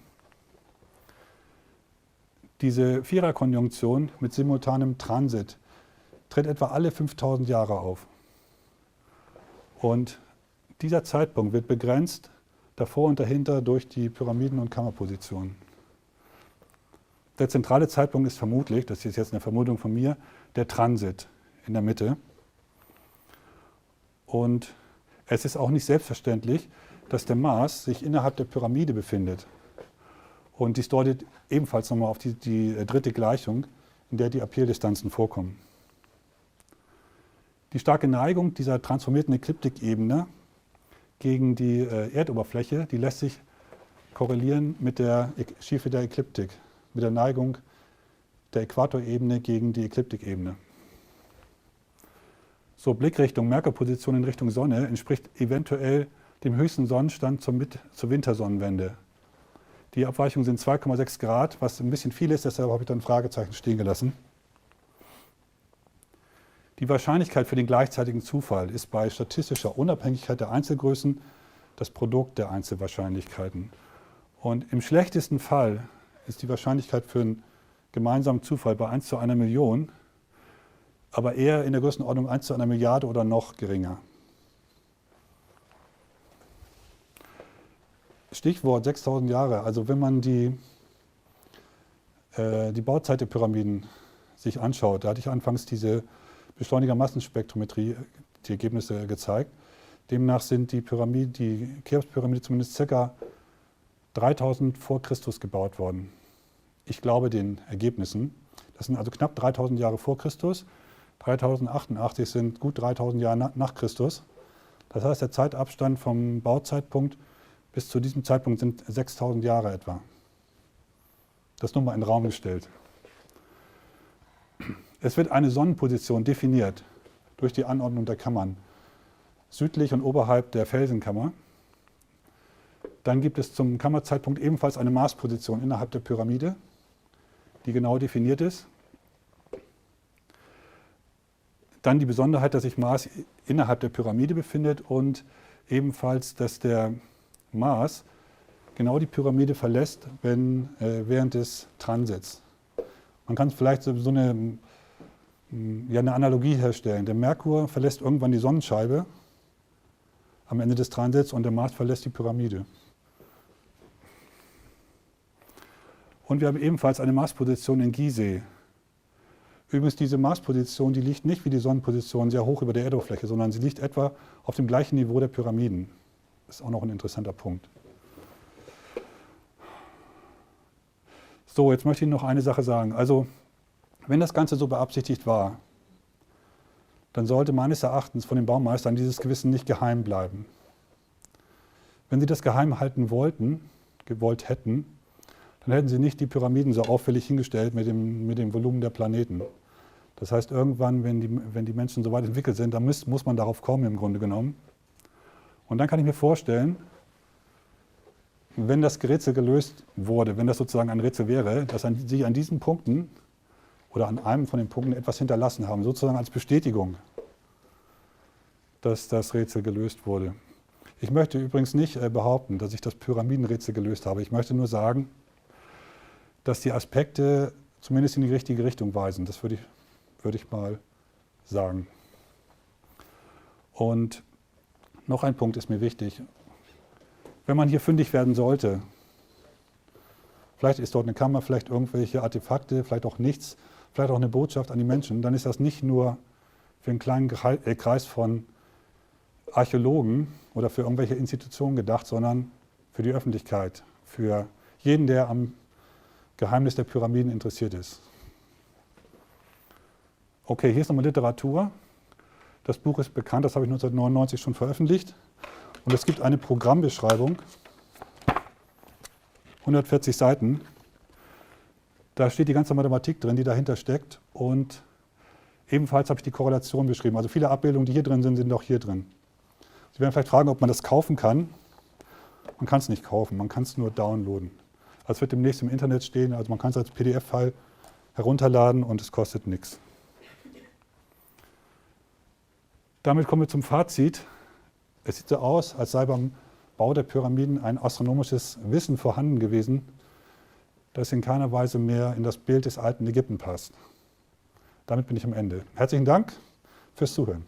Diese Viererkonjunktion mit simultanem Transit tritt etwa alle 5000 Jahre auf. Und dieser Zeitpunkt wird begrenzt davor und dahinter durch die Pyramiden- und Kammerpositionen. Der zentrale Zeitpunkt ist vermutlich, das ist jetzt eine Vermutung von mir, der Transit in der Mitte. Und es ist auch nicht selbstverständlich, dass der Mars sich innerhalb der Pyramide befindet. Und dies deutet ebenfalls nochmal auf die dritte Gleichung, in der die Apheldistanzen vorkommen. Die starke Neigung dieser transformierten Ekliptikebene gegen die Erdoberfläche, die lässt sich korrelieren mit der Schiefe der Ekliptik, mit der Neigung der Äquatorebene gegen die Ekliptikebene. So, Blickrichtung, Merkurposition in Richtung Sonne entspricht eventuell dem höchsten Sonnenstand zur Wintersonnenwende. Die Abweichungen sind 2,6 Grad, was ein bisschen viel ist, deshalb habe ich dann ein Fragezeichen stehen gelassen. Die Wahrscheinlichkeit für den gleichzeitigen Zufall ist bei statistischer Unabhängigkeit der Einzelgrößen das Produkt der Einzelwahrscheinlichkeiten. Und im schlechtesten Fall ist die Wahrscheinlichkeit für einen gemeinsamen Zufall bei 1 zu einer Million, aber eher in der Größenordnung 1 zu einer Milliarde oder noch geringer. Stichwort 6000 Jahre. Also wenn man die Bauzeit der Pyramiden sich anschaut, da hatte ich anfangs diese Beschleuniger-Massenspektrometrie, die Ergebnisse gezeigt. Demnach sind die Cheops-Pyramide zumindest ca. 3000 vor Christus gebaut worden. Ich glaube den Ergebnissen. Das sind also knapp 3000 Jahre vor Christus. 3088 sind gut 3000 Jahre nach Christus. Das heißt, der Zeitabstand vom Bauzeitpunkt bis zu diesem Zeitpunkt sind 6000 Jahre etwa. Das nur mal in den Raum gestellt. Es wird eine Sonnenposition definiert durch die Anordnung der Kammern, südlich und oberhalb der Felsenkammer. Dann gibt es zum Kammerzeitpunkt ebenfalls eine Marsposition innerhalb der Pyramide, die genau definiert ist. Dann die Besonderheit, dass sich Mars innerhalb der Pyramide befindet und ebenfalls, dass der Mars genau die Pyramide verlässt, während des Transits. Man kann vielleicht so eine Analogie herstellen. Der Merkur verlässt irgendwann die Sonnenscheibe am Ende des Transits und der Mars verlässt die Pyramide. Und wir haben ebenfalls eine Marsposition in Gizeh. Übrigens, diese Marsposition, die liegt nicht wie die Sonnenposition sehr hoch über der Erdoberfläche, sondern sie liegt etwa auf dem gleichen Niveau der Pyramiden. Das ist auch noch ein interessanter Punkt. So, jetzt möchte ich noch eine Sache sagen. Also, wenn das Ganze so beabsichtigt war, dann sollte meines Erachtens von den Baumeistern dieses Gewissen nicht geheim bleiben. Wenn Sie das geheim halten gewollt hätten, dann hätten Sie nicht die Pyramiden so auffällig hingestellt mit dem Volumen der Planeten. Das heißt, irgendwann, wenn die Menschen so weit entwickelt sind, dann muss man darauf kommen im Grunde genommen. Und dann kann ich mir vorstellen, wenn das Rätsel gelöst wurde, wenn das sozusagen ein Rätsel wäre, dass Sie an diesen Punkten oder an einem von den Punkten etwas hinterlassen haben, sozusagen als Bestätigung, dass das Rätsel gelöst wurde. Ich möchte übrigens nicht behaupten, dass ich das Pyramidenrätsel gelöst habe. Ich möchte nur sagen, dass die Aspekte zumindest in die richtige Richtung weisen. Das würde ich mal sagen. Und noch ein Punkt ist mir wichtig. Wenn man hier fündig werden sollte, vielleicht ist dort eine Kammer, vielleicht irgendwelche Artefakte, vielleicht auch nichts, vielleicht auch eine Botschaft an die Menschen, dann ist das nicht nur für einen kleinen Kreis von Archäologen oder für irgendwelche Institutionen gedacht, sondern für die Öffentlichkeit, für jeden, der am Geheimnis der Pyramiden interessiert ist. Okay, hier ist nochmal Literatur. Das Buch ist bekannt, das habe ich 1999 schon veröffentlicht. Und es gibt eine Programmbeschreibung, 140 Seiten. Da steht die ganze Mathematik drin, die dahinter steckt. Und ebenfalls habe ich die Korrelation beschrieben. Also viele Abbildungen, die hier drin sind, sind auch hier drin. Sie werden vielleicht fragen, ob man das kaufen kann. Man kann es nicht kaufen, man kann es nur downloaden. Also es wird demnächst im Internet stehen, also man kann es als PDF-File herunterladen und es kostet nichts. Damit kommen wir zum Fazit. Es sieht so aus, als sei beim Bau der Pyramiden ein astronomisches Wissen vorhanden gewesen, das in keiner Weise mehr in das Bild des alten Ägypten passt. Damit bin ich am Ende. Herzlichen Dank fürs Zuhören.